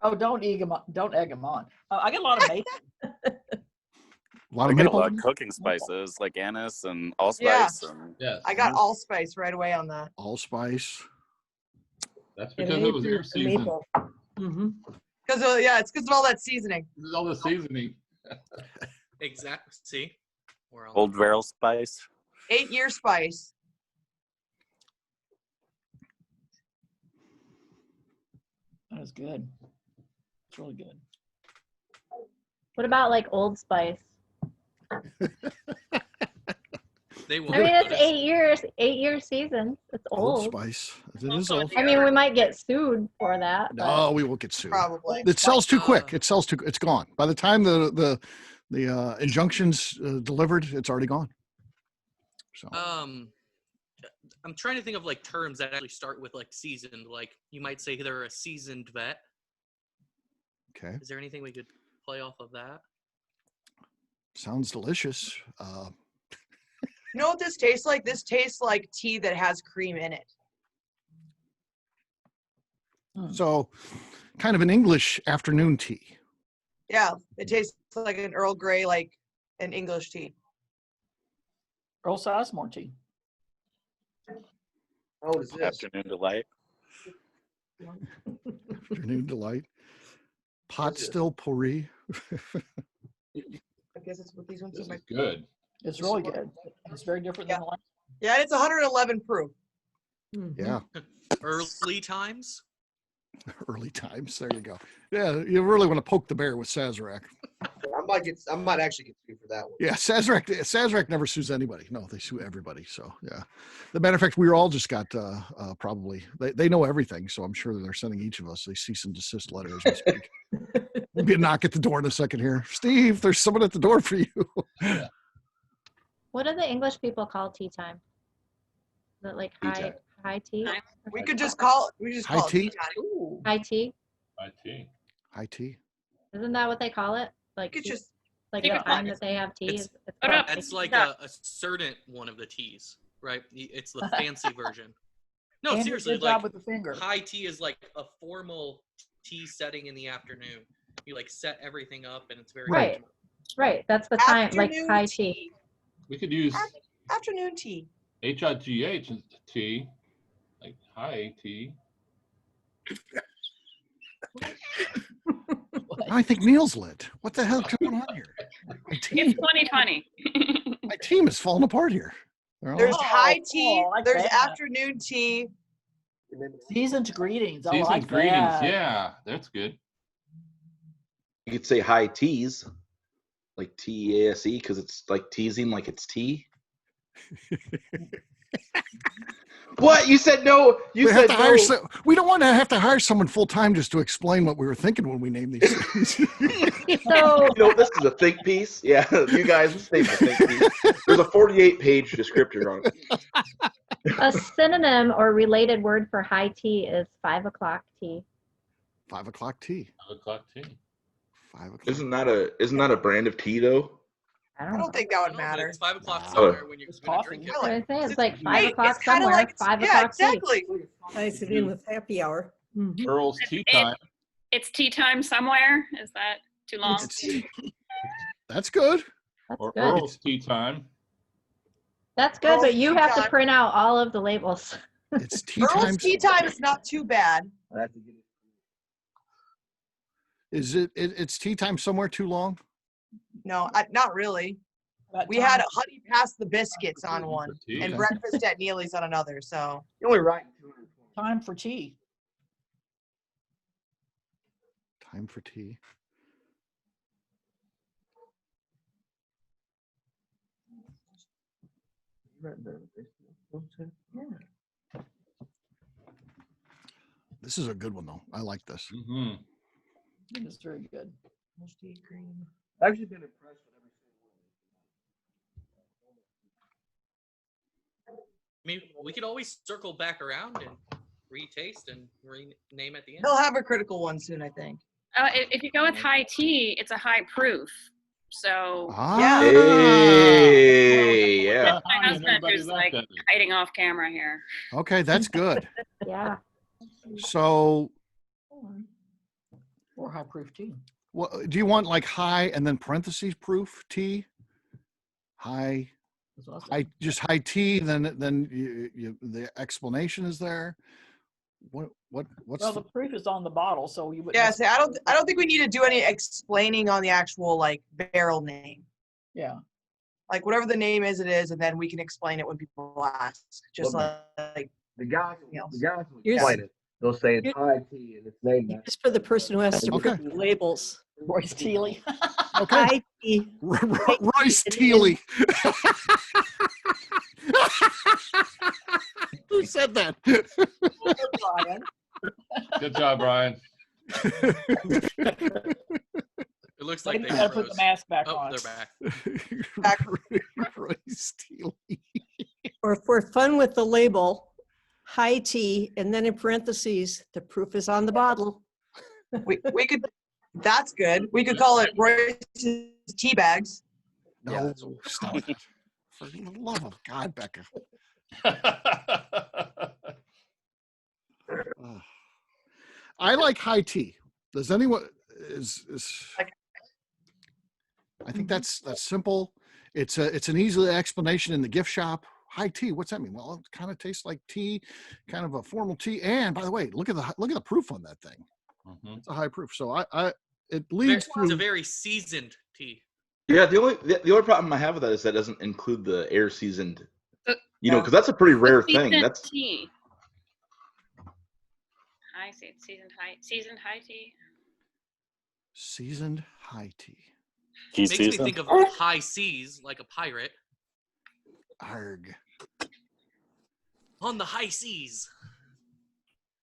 Oh, don't egg him on. Don't egg him on. I get a lot of maple. I get a lot of cooking spices like anise and allspice. Yeah. I got allspice right away on that. Allspice. That's because it was air seasoned. Because it's because of all that seasoning. This is all the seasoning. Exactly. See, Old barrel spice. 8-year spice. That is good. It's really good. What about like Old Spice? They won't. I mean, it's 8 years, 8-year season. It's old. Old Spice. It is old. I mean, we might get sued for that. No, we won't get sued. Probably. It sells too quick. It sells too. It's gone. By the time the injunctions delivered, it's already gone. So. I'm trying to think of like terms that actually start with like seasoned. Like you might say they're a seasoned vet. Okay. Is there anything we could play off of that? Sounds delicious. You know what this tastes like? This tastes like tea that has cream in it. So, kind of an English afternoon tea. Yeah, it tastes like an Earl Grey, like an English tea. Earl Sizemore tea. How old is this? Afternoon delight. Afternoon delight. Pot still pourri. I guess it's what these ones This are. is good. It's really good. It's very different than the last. Yeah, it's 111 proof. Yeah. Early times. Early times. There you go. Yeah, you really want to poke the bear with Sazerac. I might actually get sued for that one. Yeah, Sazerac never sues anybody. No, they sue everybody. So yeah. As a matter of fact, we all just got probably they know everything, so I'm sure they're sending each of us a cease and desist letter as we speak. Maybe a knock at the door in a second here. Steve, there's someone at the door for you. Yeah. What do the English people call tea time? Is it like high tea? We could just call it. High tea? High tea? High tea. High tea. Isn't that what they call it? Like It's just like the time that they have tea. It's like a certain one of the teas, right? It's the fancy version. No, Andrew, seriously, good job like with the finger. high tea is like a formal tea setting in the afternoon. You like set everything up, and it's very Right. Right. That's the time, like Afternoon high tea. We could use afternoon tea. HIGH tea, like high tea. I think Neil's lit. What the hell's going on here? My team, It's 2020. my team is falling apart here. There's high tea. I like There's that. afternoon tea. Seasoned greetings. I Seasoned like greetings. that. Yeah, that's good. You could say high teas, like TEASE, because it's like teasing like it's tea. What? You said no. You We have said to hire no. we don't want to have to hire someone full time just to explain what we were thinking when we named these things. So You know, this is a think piece. Yeah, you guys, this thing's a think piece. There's a 48-page descriptor on it. a synonym or related word for high tea is 5 o'clock tea. 5 o'clock tea. 5 o'clock tea. 5 o'clock. Isn't that a brand of tea though? I I don't don't know. think that would No, but matter. it's 5 o'clock Wow. somewhere when you're It's gonna coffee. drink it. That's what I say. It's like 5 Hey, o'clock it's kind of somewhere. like 5 yeah, o'clock exactly. Ties it in with happy hour. Mhm. Earl's tea It- time. It's tea time somewhere. Is that too long? That's good. That's Or good. Earl's tea time. That's good, but Earl's you tea have to time. print out all of the labels. It's tea Earl's time. tea time is not too bad. Is it's tea time somewhere too long? No, not really. That We time- had Honey Pass the Biscuits on one, tea. and Okay. Breakfast at Neely's on another. So You only write 220. time for tea. Time for tea. This is a good one though. I like this. Mm-hmm. It's very good. I've actually been impressed with every single one. I mean, we could always circle back around and retaste and rename at the end. he'll have a critical one soon, I think. If you go with high tea, it's a high proof. So Ah. Hey, yeah. my husband everybody is laughed like at me. hiding off camera here. Okay, that's good. Yeah. So, Or high proof tea. what do you want? Like high and then parentheses proof tea? High, That's what I said. just high tea. Then the explanation is there. What's Well, the proof is on the bottle, so you would. Yeah, see, I don't think we need to do any explaining on the actual like barrel name. Yeah. Like whatever the name is, it is, and then we can explain it when people ask. Just Well, like The guys else. will Here's- explain it. They'll say it's Here- high tea and it's named that. Just for the person who has to Okay. print the labels. Royce Teeley. okay. High tea. Royce Teeley. Who said that? Brian. Good job, Brian. It looks like Maybe they you gotta put the froze. mask back Oh, on. they're back. Back. Royce Teeley. Or for fun with the label, high tea, and then in parentheses, the proof is on the bottle. we could. That's good. We could call it Royce's tea bags. No, stop it. For the love of God, Becca. I like high tea. Does anyone is I think that's simple. It's an easy explanation in the gift shop. High tea, what's that mean? Well, it kind of tastes like tea, kind of a formal tea. And by the way, look at the proof on that thing. Mhm. It's a high proof. So it leads It's a to very seasoned tea. Yeah, the only problem I have with that is that doesn't include the air seasoned. You know, Yeah. because that's a pretty rare thing. Seasoned That's tea. I see. It's seasoned high tea. seasoned high tea. Key Makes me season. think of high seas, like a pirate. Arg. On the high seas.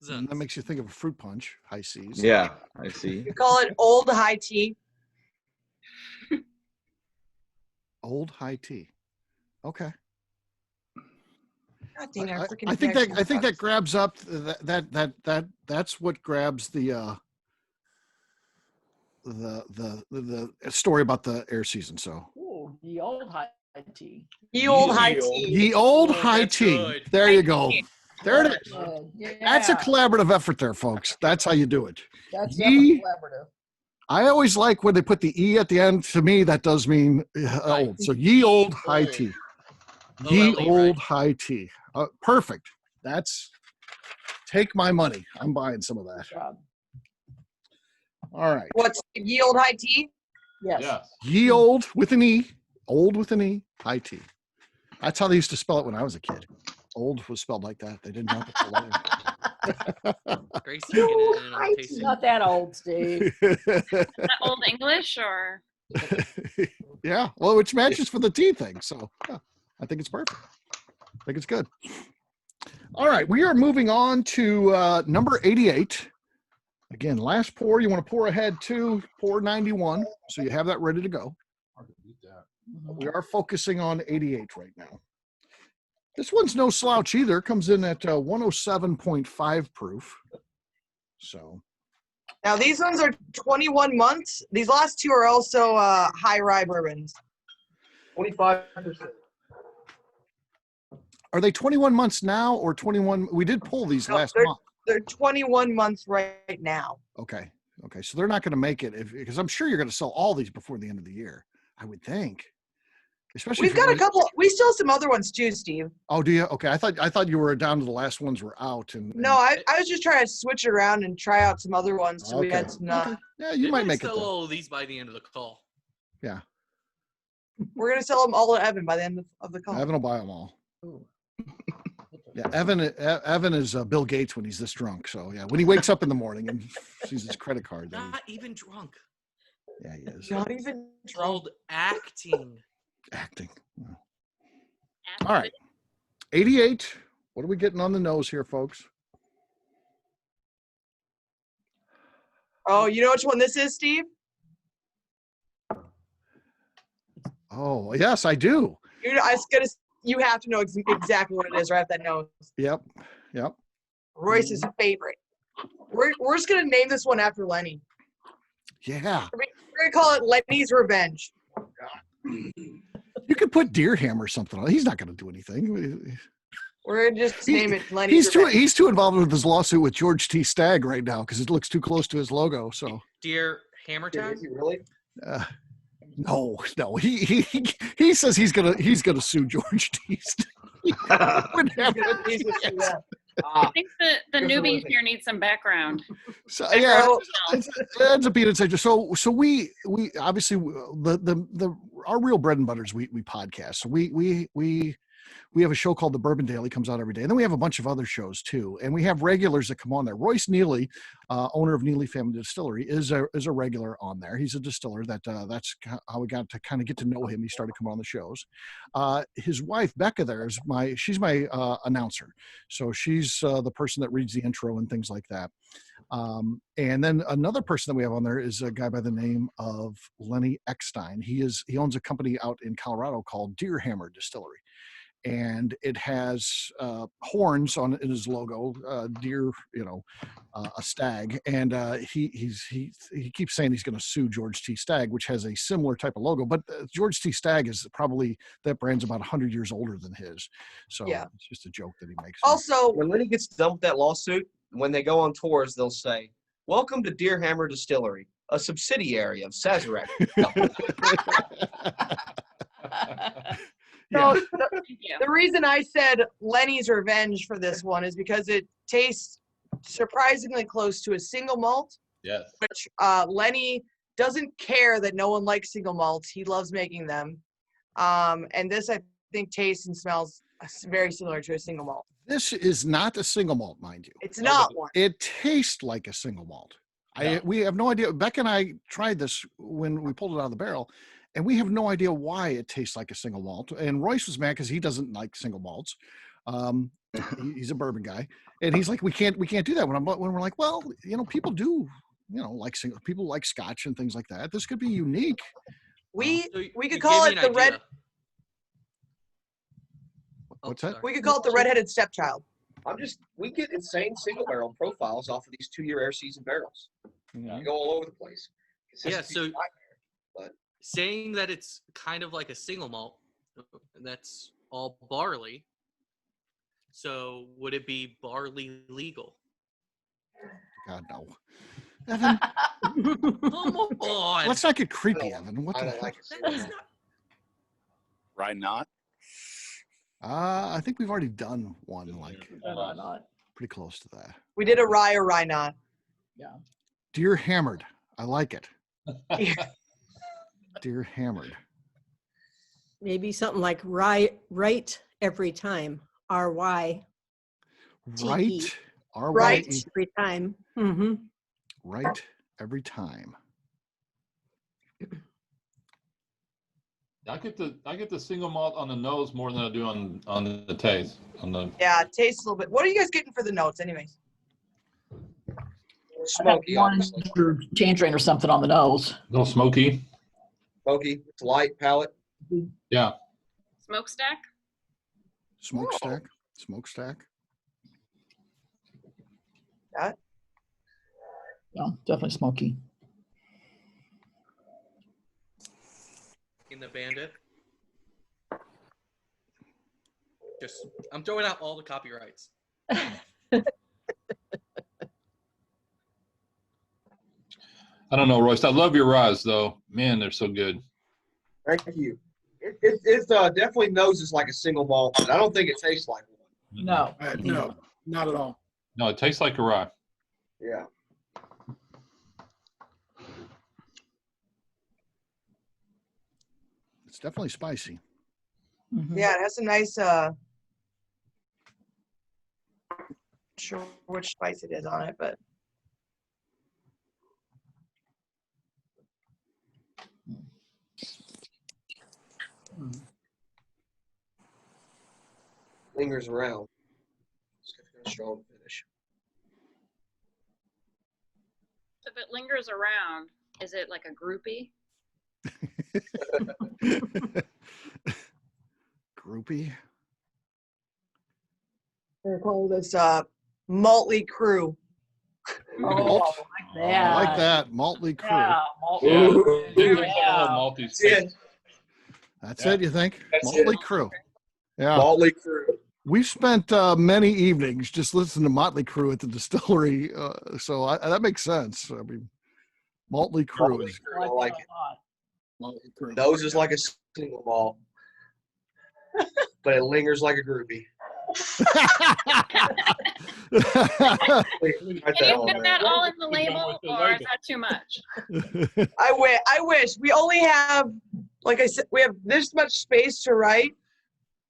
And that makes you think of a fruit punch, high seas. yeah, I see. We call it old high tea. Old high tea. Okay. God dang, our freaking I think connection that sucks. grabs up that's what grabs the story about the air season. So Ooh, the old high tea. Ye old high tea. ye old Oh, high that's tea. good. There you go. tea. There it is. Yeah. That's a collaborative effort there, folks. That's how you do it. That's Ye- definitely collaborative. I always like when they put the E at the end. To me, that does mean old. So ye old high old. tea. Ye OLE, old right? high tea. Perfect. That's take my money. I'm buying some of that. Good job. All right. What's ye old high tea? Yes. Yes. Ye old with an E. Old with an E. High tea. That's how they used to spell it when I was a kid. Old was spelled like that. They didn't know it till Gracie getting in on the tasting. Not that old, Steve. Is that old English or? Yeah. Well, which matches for the tea thing. So yeah, I think it's perfect. I think it's good. All right, we are moving on to number 88. Again, last pour. You want to pour ahead to pour 91, so you have that ready to go. We are focusing on 88 right now. This one's no slouch either. Comes in at 107.5 proof. So now these ones are 21 months. These last two are also high rye bourbons. 25%. are they 21 months now or 21? We did pull these last month. They're 21 months right now. Okay. So they're not going to make it because I'm sure you're going to sell all these before the end of the year. I would think. Especially we've got a couple. We still have some other ones too, Steve. Oh, do you? Okay, I thought you were down to the last ones were out. And no, I was just trying to switch it around and try out some other ones. So we had some. Okay. Yeah, you might make it. Sell all of these by the end of the call. Yeah. We're gonna sell them all to Evan by the end of the call. Evan will buy them all. Yeah, Evan is Bill Gates when he's this drunk. So yeah, when he wakes up in the morning and sees his credit card. Then not even drunk. Yeah, he is. Not even drunk. Acting. Acting. All right. 88. What are we getting on the nose here, folks? Oh, you know which one this is, Steve? Oh, yes, I do. You have to know exactly what it is right off that nose. Yep. Royce's favorite. We're just gonna name this one after Lenny. Yeah. We're gonna call it Lenny's Revenge. You could put Deer Ham or something on. He's not going to do anything. We're going to just name it Lenny's Revenge. He's too involved with his lawsuit with George T. Stagg right now because it looks too close to his logo. So Dear Hammer Time? Is he really? No. He says he's gonna sue George T. Stagg. I think the newbies here need some background. So yeah, ends up being inside. So we obviously our real bread and butter is we podcast. So we have a show called The Bourbon Daily, comes out every day, and then we have a bunch of other shows too. And we have regulars that come on there. Royce Neeley, owner of Neeley Family Distillery, is a regular on there. He's a distiller. That's how we got to kind of get to know him. He started coming on the shows. His wife Becca there is she's my announcer, so she's the person that reads the intro and things like that. And then another person that we have on there is a guy by the name of Lenny Eckstein. He owns a company out in Colorado called Deer Hammer Distillery. And it has horns in his logo, deer, a stag. And he keeps saying he's going to sue George T. Stagg, which has a similar type of logo. But George T. Stagg is probably, that brand's about 100 years older than his. So yeah. It's just a joke that he makes. Also, when Lenny gets done with that lawsuit, when they go on tours, they'll say, "Welcome to Deer Hammer Distillery, a subsidiary of Sazerac." So the reason I said Lenny's Revenge for this one is because it tastes surprisingly close to a single malt. Yes. Which Lenny doesn't care that no one likes single malts. He loves making them. And this, I think, tastes and smells very similar to a single malt. This is not a single malt, mind you. It's not one. It tastes like a single malt. Yeah. We have no idea. Beck and I tried this when we pulled it out of the barrel. And we have no idea why it tastes like a single malt. And Royce was mad because he doesn't like single malts. He's a bourbon guy, and he's like, we can't do that. When we're like, well, people do, like people like Scotch and things like that. This could be unique. We could call it the red. What's that? We could call it the redheaded stepchild. We get insane single barrel profiles off of these 2-year air season barrels. Yeah. You go all over the place. Yeah. So. Saying that it's kind of like a single malt, that's all barley. So would it be barley legal? God, no. Evan, come on. Let's not get creepy, Evan. What the heck? Rye not? I think we've already done one, pretty close to that. We did a rye or rye not. Yeah. Deer Hammered. I like it. Deer Hammered. Maybe something like right every time. R-Y. Right. Right every time. Mm-hmm. Right every time. I get the single malt on the nose more than I do on the taste. Yeah, it tastes a little bit. What are you guys getting for the notes, anyways? Smoky, One obviously. tangerine or something on the nose. A little smoky. Smoky. It's light palate. Yeah. Smokestack. Smokestack. Smokestack. That. Yeah, definitely smoky. In the Bandit. I'm throwing out all the copyrights. I don't know, Royce. I love your ryes, though. Man, they're so good. Thank you. It definitely noses like a single malt, but I don't think it tastes like one. No. No, not at all. No, it tastes like a rye. Yeah. It's definitely spicy. Yeah, it has a nice sure which spice it is on it, but Lingers around. It's got a strong finish. If it lingers around, is it like a groupie? Groupie. they're called this Maltley Crew. Malt. I like that. Maltley Crew. Yeah, Malty It. That's it, you think? That's Motley it. Crue. Yeah. Motley Crue. We've spent many evenings just listening to Motley Crue at the distillery, so that makes sense. I mean, Motley Crue Motley is Crue, I like it. Motley Crue. Nose is like a single malt, but it lingers like a groupie. Can you put that all in the label, or is that too much? I wish. We only have, like I said, we have this much space to write.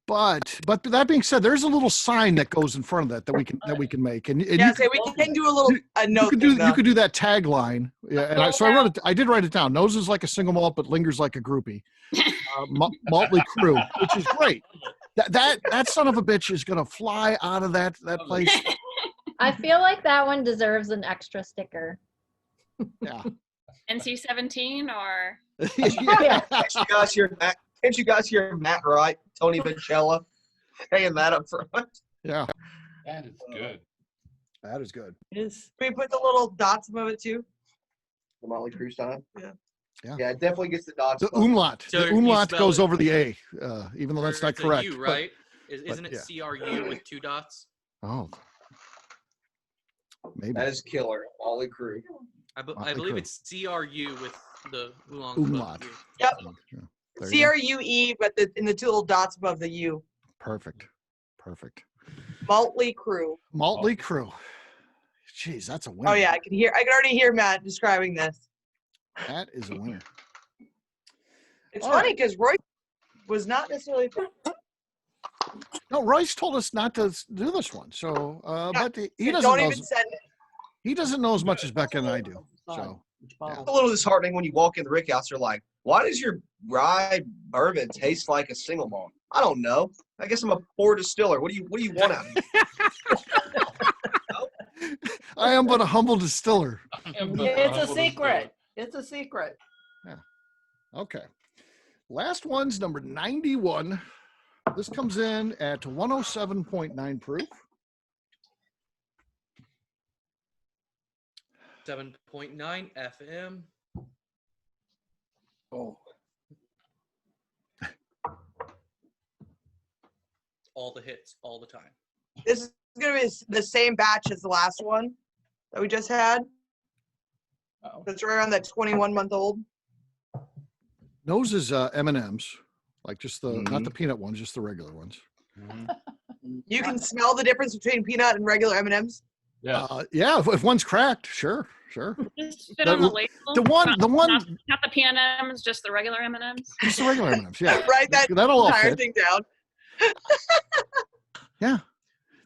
But that being said, there's a little sign that goes in front of that we can make, and Yeah, you so we can do a little note. you could do that tagline. Yeah, and so I did write it down. Nose is like a single malt, but lingers like a groupie. Motley Crue, which is great. That son of a bitch is gonna fly out of that place. I feel like that one deserves an extra sticker. Yeah. NC-17 or? Yeah. Can't you guys hear Matt Wright, Tony Vincella, saying that up front? Yeah. That is good. That is good. It is. We put the little dots above it too. The Motley Crue sign? Yeah. Yeah, it definitely gets the dots. The umlaut. So the you umlaut spell goes it- over the A, even though that's not It's a correct. U, but- right? Isn't it yeah. CRU with 2 dots? Oh. Maybe. That is killer. Motley Crue. I Motley believe Crue. it's CRU with the oolong. Umlaut. Yep. Yeah. There you go. CRUE, but in the 2 little dots above the U. Perfect. Perfect. Motley Crue. Motley Crue. Jeez, that's a winner. Oh yeah, I can already hear Matt describing this. That is a winner. It's All funny because Roy was not necessarily. No, Royce told us not to do this one. So, but he doesn't Don't know. even send it. He doesn't know as much as Becca and I do. So, It's a little disheartening when you walk in the rick house. They're like, "Why does your rye bourbon taste like a single malt?" I don't know. I guess I'm a poor distiller. What do you want out of me? I am but a humble distiller. It's a secret. It's a secret. Yeah. Okay. Last one's number 91. This comes in at 107.9 proof. 7.9 FM. Oh. All the hits, all the time. This is going to be the same batch as the last one that we just had. That's right around that 21-month-old. Nose is M&Ms, like just the not the peanut ones, just the regular ones. You can smell the difference between peanut and regular M&Ms. Yeah. Yeah. If one's cracked, sure. Just fit on the label. The one, not the P&Ms, just the regular M&Ms. just the regular M&Ms. Yeah. Write that That'll all entire fit. thing down. Yeah.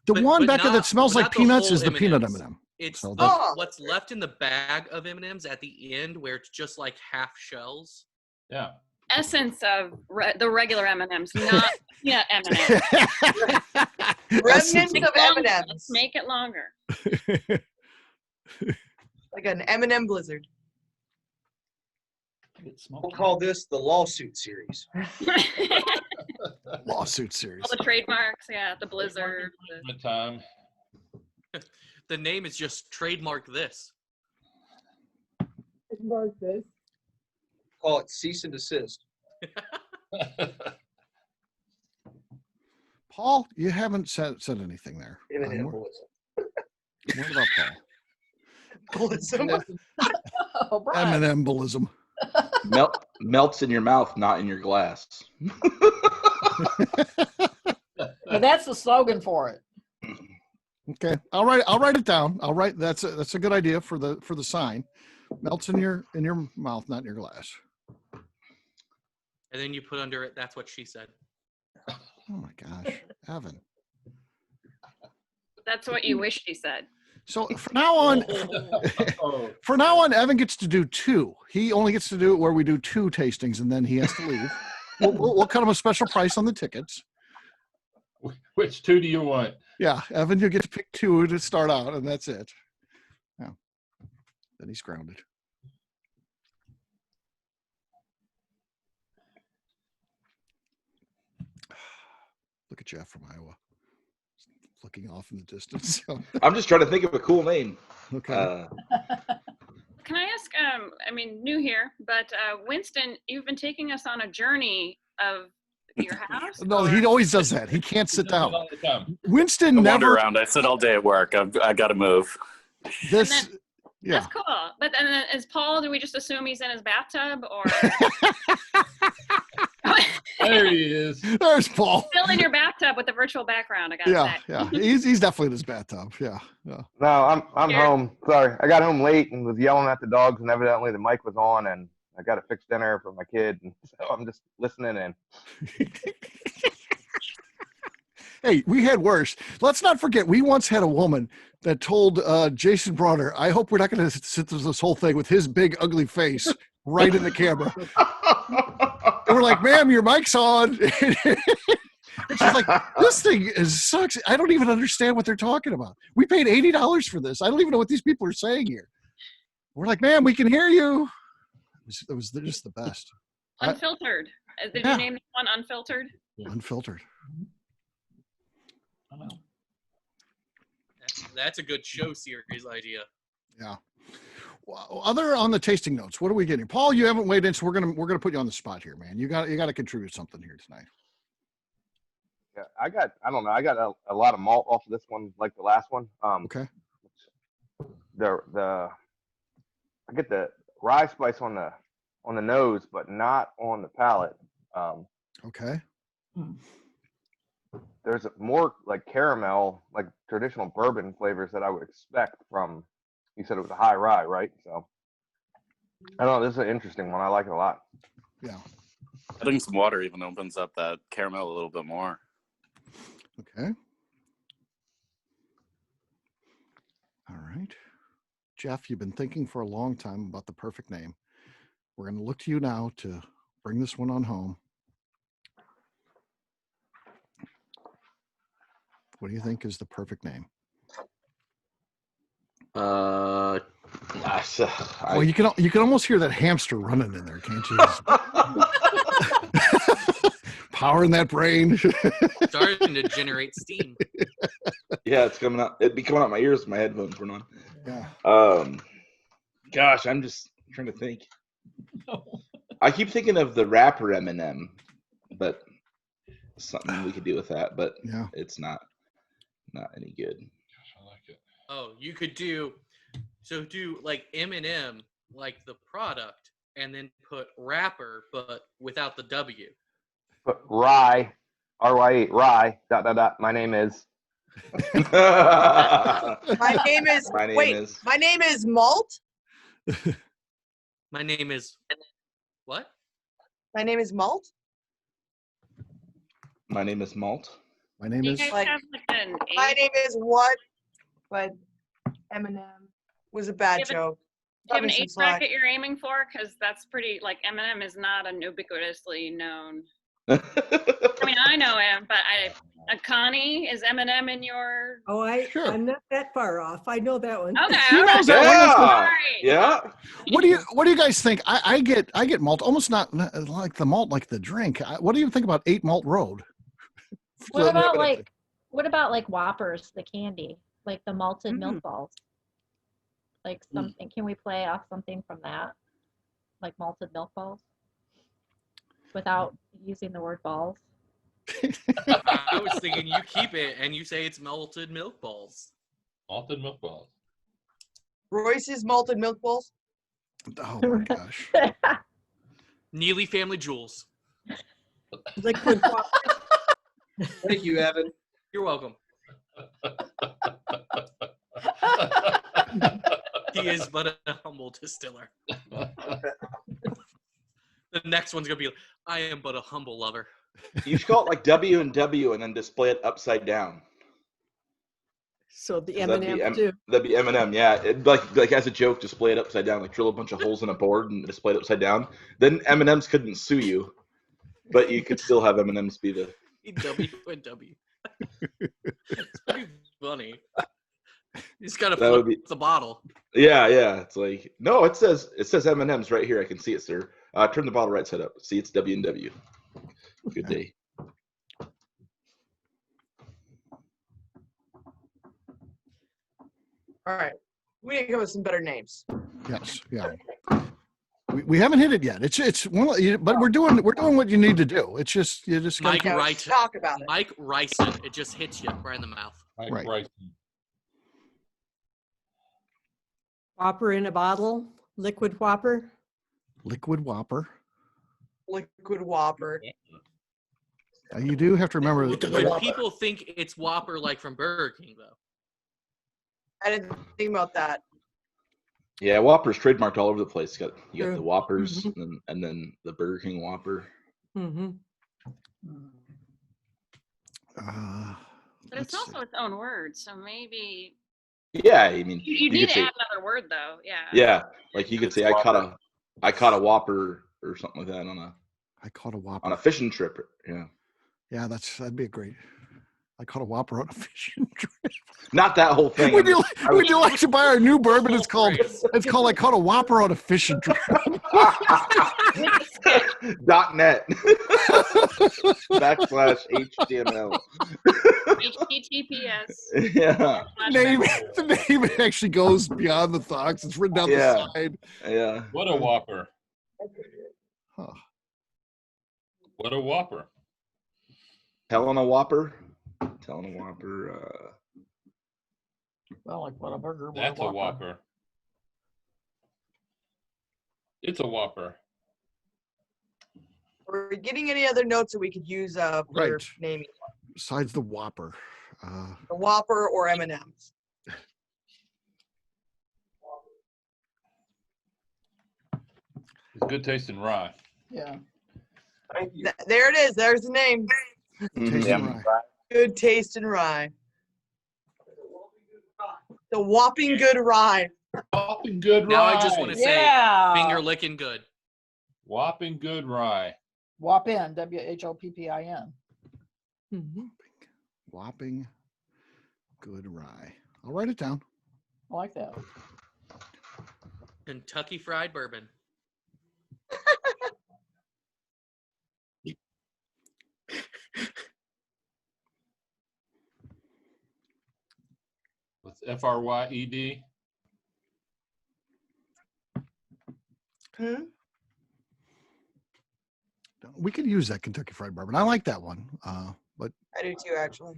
The one, but Becca, not- that smells but like not the peanuts whole is the peanut M&Ms. M&M. It's So what's left in the bag of M&Ms at the end where it's just like half shells. Yeah. essence of the regular M&Ms, not M&Ms. Remnants of M&Ms. Let's make it longer. Like an M&M Blizzard. We'll call this the lawsuit series. Lawsuit series. All the trademarks, the Blizzard. Time. The name is just trademark this. Trademark this. Call it cease and desist. Paul, you haven't said anything there. M&M What about Paul? M&M-bulism. Melts in your mouth, not in your glass. But that's the slogan for it. Okay, I'll write it down. That's a good idea for the sign. Melts in your mouth, not in your glass. And then you put under it, that's what she said. Oh my gosh, Evan. That's what you wish she said. So from now on, Evan gets to do 2. He only gets to do it where we do 2 tastings, and then he has to leave. We'll cut him a special price on the tickets. Which 2 do you want? Yeah, Evan, you get to pick 2 to start out, and that's it. Yeah. Then he's grounded. Look at Jeff from Iowa, looking off in the distance. I'm just trying to think of a cool name. Okay. Can I ask, new here, but Winston, you've been taking us on a journey of your house? No, he always does that. He can't sit down. Winston I never. wander around. I sit all day at work. I got to move. This, yeah. That's cool. But then is Paul, do we just assume he's in his bathtub or? There he is. There's Paul. Still in your bathtub with the virtual background, I gotta say. Yeah. He's definitely in his bathtub. Yeah. No, I'm home. Sorry, I got home late and was yelling at the dogs, and evidently the mic was on, and I got to fix dinner for my kid, and so I'm just listening in. Hey, we had worse. Let's not forget, we once had a woman that told Jason Bronner, "I hope we're not going to sit through this whole thing with his big ugly face right in the camera." And we're like, "Ma'am, your mic's on." And she's like, "This thing sucks. I don't even understand what they're talking about. We paid $80 for this. I don't even know what these people are saying here." We're like, "Ma'am, we can hear you." It was just the best. Unfiltered. Did you name this one Unfiltered? Unfiltered. That's a good show series idea. Yeah. Well, other on the tasting notes, what are we getting? Paul, you haven't weighed in, so we're gonna put you on the spot here, man. You got to contribute something here tonight. Yeah, I got a lot of malt off of this one, like the last one. Okay. I get the rye spice on the nose, but not on the palate. Okay. There's more like caramel, like traditional bourbon flavors that I would expect from. You said it was a high rye, right? So I don't know. This is an interesting one. I like it a lot. Yeah. Adding some water even opens up that caramel a little bit more. Okay. All right. Jeff, you've been thinking for a long time about the perfect name. We're going to look to you now to bring this one on home. What do you think is the perfect name? Well, you can almost hear that hamster running in there, can't you? Powering that brain. Starting to generate steam. Yeah, it's coming out. It'd be coming out my ears if my headphones were on. Yeah. Gosh, I'm just trying to think. I keep thinking of the rapper Eminem, but something we could do with that, but yeah, it's not any good. I like it. Oh, you could do like Eminem, like the product, and then put rapper, but without the W. But rye, R-Y-E, rye, ... My name is. My name is. My name is Malt. My name is what? My name is Malt. My name is Malt. My name is. My name is what? But Eminem was a bad joke. Do you have an some age slack. bracket you're aiming for? Because that's pretty, like, M&M is not an ubiquitously known. I mean, I know him, but Connie, is M&M in your? Oh, I'm not that far off. I know that one. Okay, She all knows right. that one. All right. Yeah. What do you guys think? I get malt, almost not like the malt, like the drink. What do you think about 8 Malt Road? What about like Whoppers, the candy, like the malted milk balls? Like something, can we play off something from that? Like malted milk balls? Without using the word balls? I was thinking you keep it and you say it's malted milk balls. Malted milk balls. Royce's malted milk balls. Oh my gosh. Neeley family jewels. Liquid Thank you, Evan. You're welcome. He is but a humble distiller. The next one's gonna be, I am but a humble lover. You should call it like W&W and then display it upside down. So the M&M too. That'd be M&M, yeah. It'd like as a joke, display it upside down, like drill a bunch of holes in a board and display it upside down. Then M&M's couldn't sue you, but you could still have M&M's be the W&W. It's pretty funny. You just gotta flip the bottle. Yeah. It's like, no, it says M&M's right here. I can see it, sir. Turn the bottle right side up. See, it's W&W. Good day. All right. We need to come up with some better names. Yes. Yeah. We haven't hit it yet. It's one, but we're doing what you need to do. It's just you just Mike gotta Rice. Talk about it. Mike Ryson. It just hits you right in the mouth. Mike Rice. Whopper in a bottle, liquid Whopper. Liquid Whopper. Liquid Whopper. You do have to remember When people think it's Whopper, like from Burger King, though. I didn't think about that. Yeah, Whopper's trademarked all over the place. You got True. the Whoppers and then the Burger King Whopper. Mm-hmm. But it's also its own word, so maybe. Yeah, I mean, You need to add another word, though. Yeah. Yeah, like you could say, I caught a Whopper or something like that I caught a Whopper on a fishing trip. Yeah. Yeah, that'd be a great. I caught a Whopper on a fishing trip. Not that whole thing. Would you like to buy our new bourbon? It's called I caught a Whopper on a fishing trip. .net /HTML. HTTPS. Yeah. The name actually goes beyond the thoughts. It's written down the side. Yeah. What a Whopper. Huh. What a Whopper. Telling a Whopper. Telling a Whopper. Well, like what a burger. That's a Whopper. It's a Whopper. Are we getting any other notes that we could use for naming? Besides the Whopper. The Whopper or M&M's. It's good taste in rye. Yeah. There it is. There's the name. Taste in rye. Good taste in rye. The whopping good rye. Whopping good Now rye. I just want to say, finger licking good. Whopping good rye. Whoppin, WHOPPIN. Whopping good rye. I'll write it down. I like that. Kentucky Fried Bourbon. With FRYED. We could use that Kentucky Fried Bourbon. I like that one, but I do too, actually.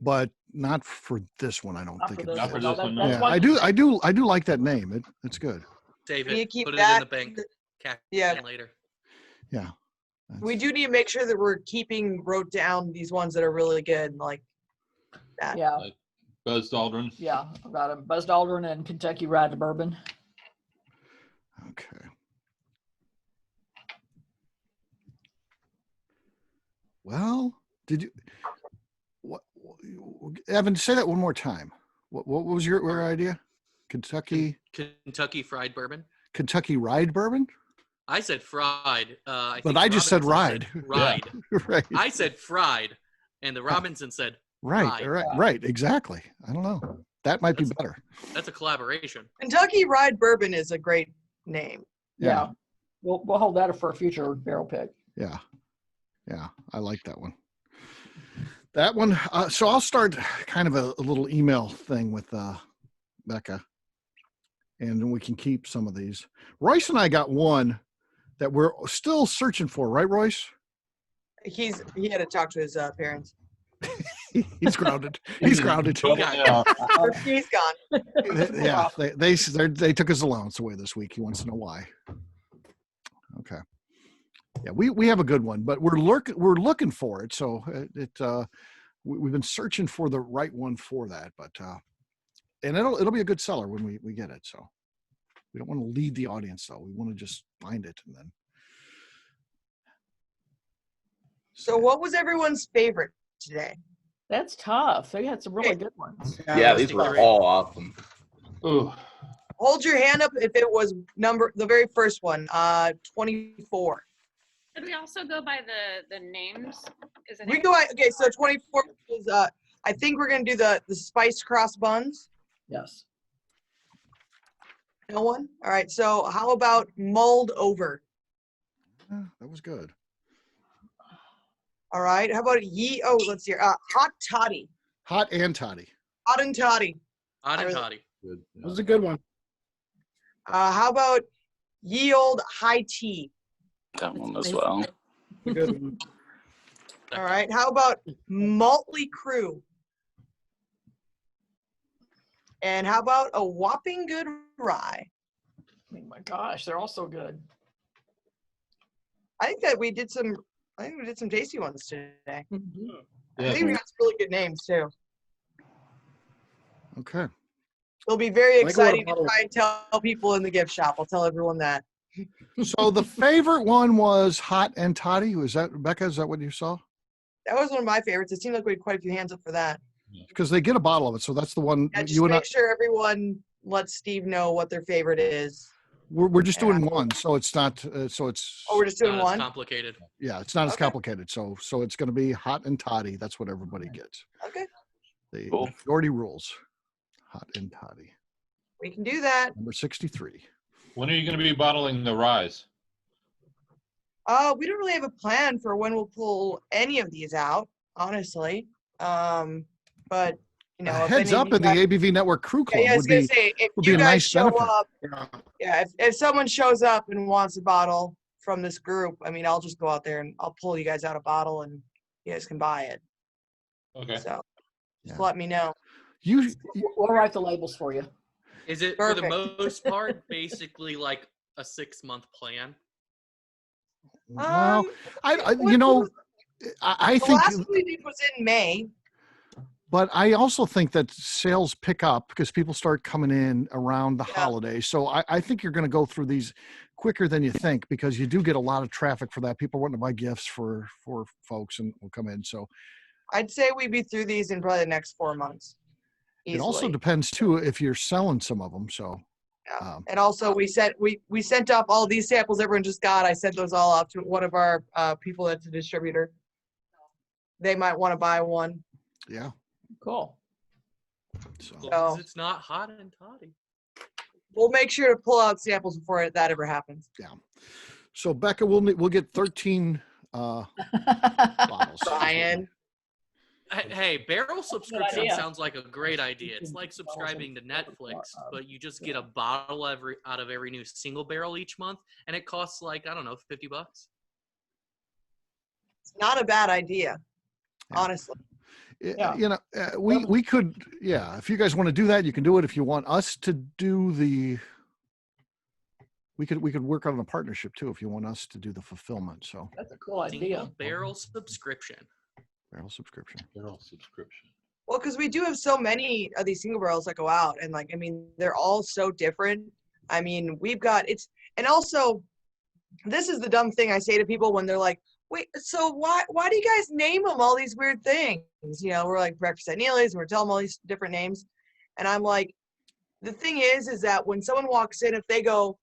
But not for this one. I don't think Not for this one. Yeah, I do like that name. It's good. Save We need it. to keep Put it that in the bank. Cash Yeah. it later. Yeah. We do need to make sure that we're wrote down these ones that are really good, like that. Yeah. Like Buzzed Aldrin. Yeah, about a Buzzed Aldrin and Kentucky Fried Bourbon. Okay. Well, did you? What? Evan, say that one more time. What was your idea? Kentucky Fried Bourbon. Kentucky Ride Bourbon. I said fried. But I just said ride. Ride. Yeah. Right. I said fried, and the Robinson said right. Right. Exactly. I don't know. That might be better. That's a collaboration. Kentucky Ride Bourbon is a great name. Yeah. We'll hold that for a future barrel pick. Yeah. Yeah. I like that one. That one. So I'll start kind of a little email thing with Becca, and then we can keep some of these. Royce and I got one that we're still searching for, right, Royce? He had to talk to his parents. He's grounded. He's grounded. He's gone. Yeah, they took his allowance away this week. He wants to know why. Okay. Yeah, we have a good one, but we're looking for it. So we've been searching for the right one for that, but and it'll be a good seller when we get it. So we don't want to lead the audience though. We want to just find it and then. So what was everyone's favorite today? That's tough. They had some really good ones. Yeah, these were all awesome. Ooh. Hold your hand up if it was the very first one, 24. Did we also go by the names? We go okay. So 24 is I think we're gonna do the spice cross buns. Yes. No one. All right. So how about mulled over? Yeah, that was good. All right. How about let's see. Hot toddy. Hot and toddy. Hot and toddy. Hot and toddy. Good. That was a good one. How about ye old high tea? That one as well. Good one. All right. How about Maltley Crew? And how about a whopping good rye? Oh my gosh, they're all so good. I think that we did some tasty ones today. Mm-hmm. I think we got some really good names too. Okay. It'll be very exciting to try and tell people in the gift shop. I'll tell everyone that. So the favorite one was hot and toddy. Was that Becca? Is that what you saw? That was one of my favorites. It seemed like we had quite a few hands up for that. Because they get a bottle of it, so that's the one. Yeah, just make sure everyone lets Steve know what their favorite is. We're just doing one, so it's not. So it's. Oh, we're just doing one. Complicated. Yeah, it's not as complicated. So it's going to be hot and toddy. That's what everybody gets. Okay. The majority rules. Hot and toddy. We can do that. Number 63. When are you going to be bottling the ryes? We don't really have a plan for when we'll pull any of these out, honestly. But you know, heads up in the ABV Network Crew Club I was gonna say, if would you be a guys nice show benefit. up, if someone shows up and wants a bottle from this group, I mean, I'll just go out there and I'll pull you guys out a bottle and you guys can buy it. Okay. So just let me know. We'll write the labels for you. Is it for the most part basically like a 6-month plan? Well, I The think. last we did was in May. But I also think that sales pick up because people start coming in around the holidays. So I think you're going to go through these quicker than you think because you do get a lot of traffic for that. People want to buy gifts for folks and will come in. So I'd say we'd be through these in probably the next 4 months. Easily. It also depends too if you're selling some of them. So. And also we sent up all these samples everyone just got. I sent those all up to one of our people that's a distributor. They might want to buy one. Yeah. Cool. So it's not hot and toddy. We'll make sure to pull out samples before that ever happens. Yeah. So Becca, we'll get 13 bottles. Brian. Hey, barrel subscription idea. sounds like a great idea. It's like subscribing to Netflix, but you just get a bottle out of every new single barrel each month, and it costs like, I don't know, $50. It's not a bad idea, honestly. Yeah. You know, we could, if you guys want to do that, you can do it. If you want us to do we could work on a partnership too, if you want us to do the fulfillment. So that's a cool idea. Single barrel subscription. Barrel subscription. Well, because we do have so many of these single barrels that go out, and like, I mean, they're all so different. I mean, we've got and also, this is the dumb thing I say to people when they're like, wait, so why do you guys name them all these weird things? You know, we're like Breakfast at Neeley's and we're telling them all these different names. And I'm like, the thing is that when someone walks in, if they go,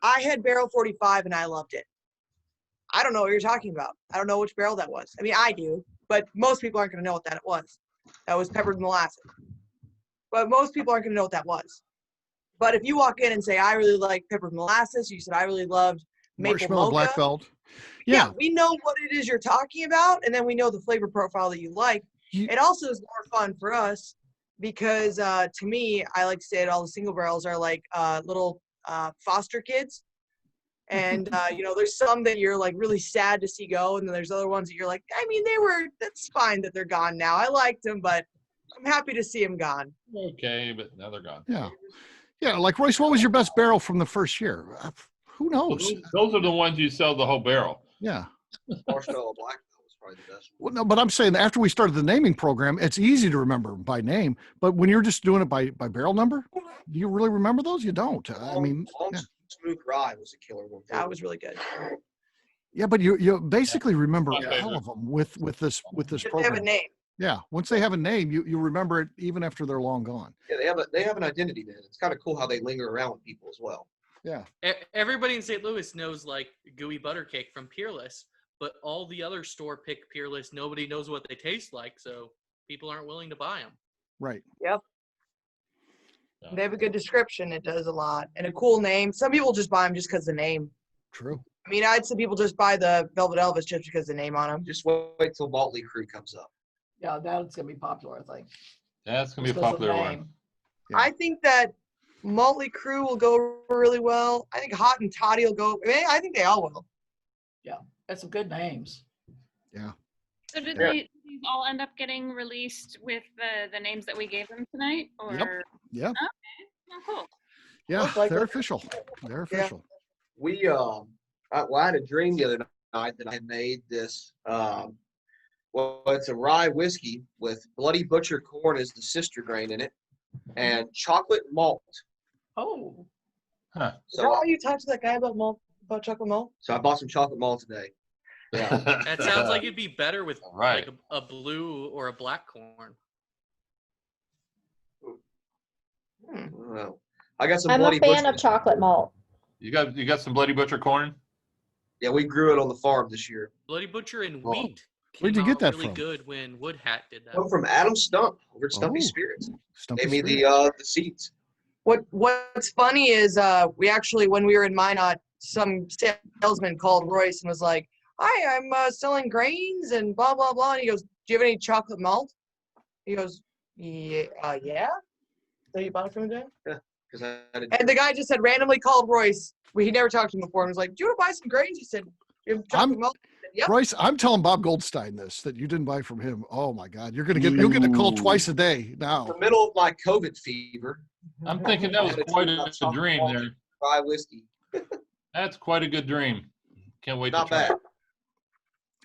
I had barrel 45 and I loved it. I don't know what you're talking about. I don't know which barrel that was. I mean, I do, but most people aren't going to know what that was. That was peppered molasses. But most people aren't going to know what that was. But if you walk in and say, I really like peppered molasses, you said, I really loved maple Marshmallow mocha. black belt. Yeah, we know what it is you're talking about, and then we know the flavor profile that you like. It also is more fun for us because to me, I like to say that all the single barrels are like little foster kids. And, there's some that you're like really sad to see go. And then there's other ones that you're like, I mean, that's fine that they're gone now. I liked them, but I'm happy to see them gone. Okay, but now they're gone. Yeah. Yeah. Like Royce, what was your best barrel from the first year? Who knows? Well, those are the ones you sell the whole barrel. Yeah. Marshmallow black belt was probably the best one. Well, no, but I'm saying after we started the naming program, it's easy to remember by name. But when you're just doing it by barrel number, do you really remember those? You don't. I mean, yeah. Smooth Rye was a killer one. That was really good. Yeah, but you basically remember all of them with this They program. have a name. Yeah, once they have a name, you remember it even after they're long gone. Yeah, they have an identity then. It's kind of cool how they linger around with people as well. Yeah. Everybody in St. Louis knows like gooey butter cake from Peerless, but all the other store pick Peerless, nobody knows what they taste like, so people aren't willing to buy them. Right. Yep. They have a good description. It does a lot. And a cool name. Some people just buy them just because the name. True. I mean, I'd say people just buy the Velvet Elvis just because the name on them. Just wait till Motley Crew comes up. Yeah, that's gonna be popular, I think. That's gonna be a Because of the popular one. name. Yeah. I think that Motley Crew will go really well. I think Hot and Toddy will go. I think they all will. Yeah, that's some good names. Yeah. So did these all end up getting released with the names that we gave them tonight? Or Yeah. Okay. Oh, cool. Yeah. Looks like They're it. official. They're official. We I had a dream the other night that I had made this. Well, it's a rye whiskey with Bloody Butcher corn as the sister grain in it, and chocolate malt. Oh. Huh. Is that why you talked to that guy about chocolate malt? So I bought some chocolate malt today. Yeah. That sounds like it'd be better with Right. like a blue or a black corn. Well, I got some I'm a Bloody fan Butcher. of chocolate malt. You got some Bloody Butcher corn? Yeah, we grew it on the farm this year. Bloody Butcher and Oh. wheat. Where'd you came get out that really from? good when Wood Hat did that. Come from Adam Stump over at Stumpy Oh. Spirits. Stumpy Gave me Spirit. the seeds. What's funny is we actually, when we were in Minot, some salesman called Royce and was like, hi, I'm selling grains and blah, blah, blah. And he goes, do you have any chocolate malt? He goes, yeah. So you bought it from him, Yeah, because I didn't. And the guy just had randomly called Royce. He never talked to him before and was like, do you want to buy some grains? He said, you have chocolate malt? I said, yep. Royce, I'm telling Bob Goldstein this, that you didn't buy from him. Oh my God. You'll get a call twice a day In now. the middle of my COVID fever. I'm thinking that was quite a dream there. Rye whiskey. That's quite a good dream. Can't wait Not to try bad. it.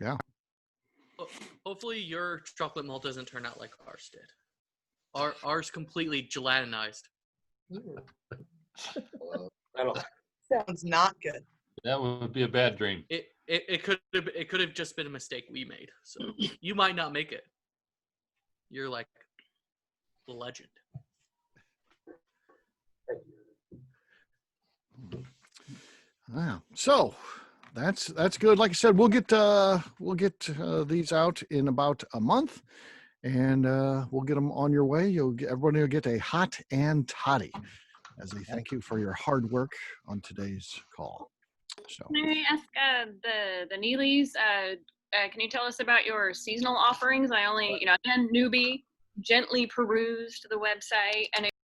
Yeah. Hopefully your chocolate malt doesn't turn out like ours did. Ours completely gelatinized. I don't. Sounds not good. That would be a bad dream. It could have just been a mistake we made. So you might not make it. You're like the legend. Wow. So that's good. Like I said, we'll get these out in about a month, and we'll get them on your way. Everybody will get a hot and toddy as a thank you for your hard work on today's call. So Can I ask the Neelys, can you tell us about your seasonal offerings? I only, again, newbie, gently perused the website, and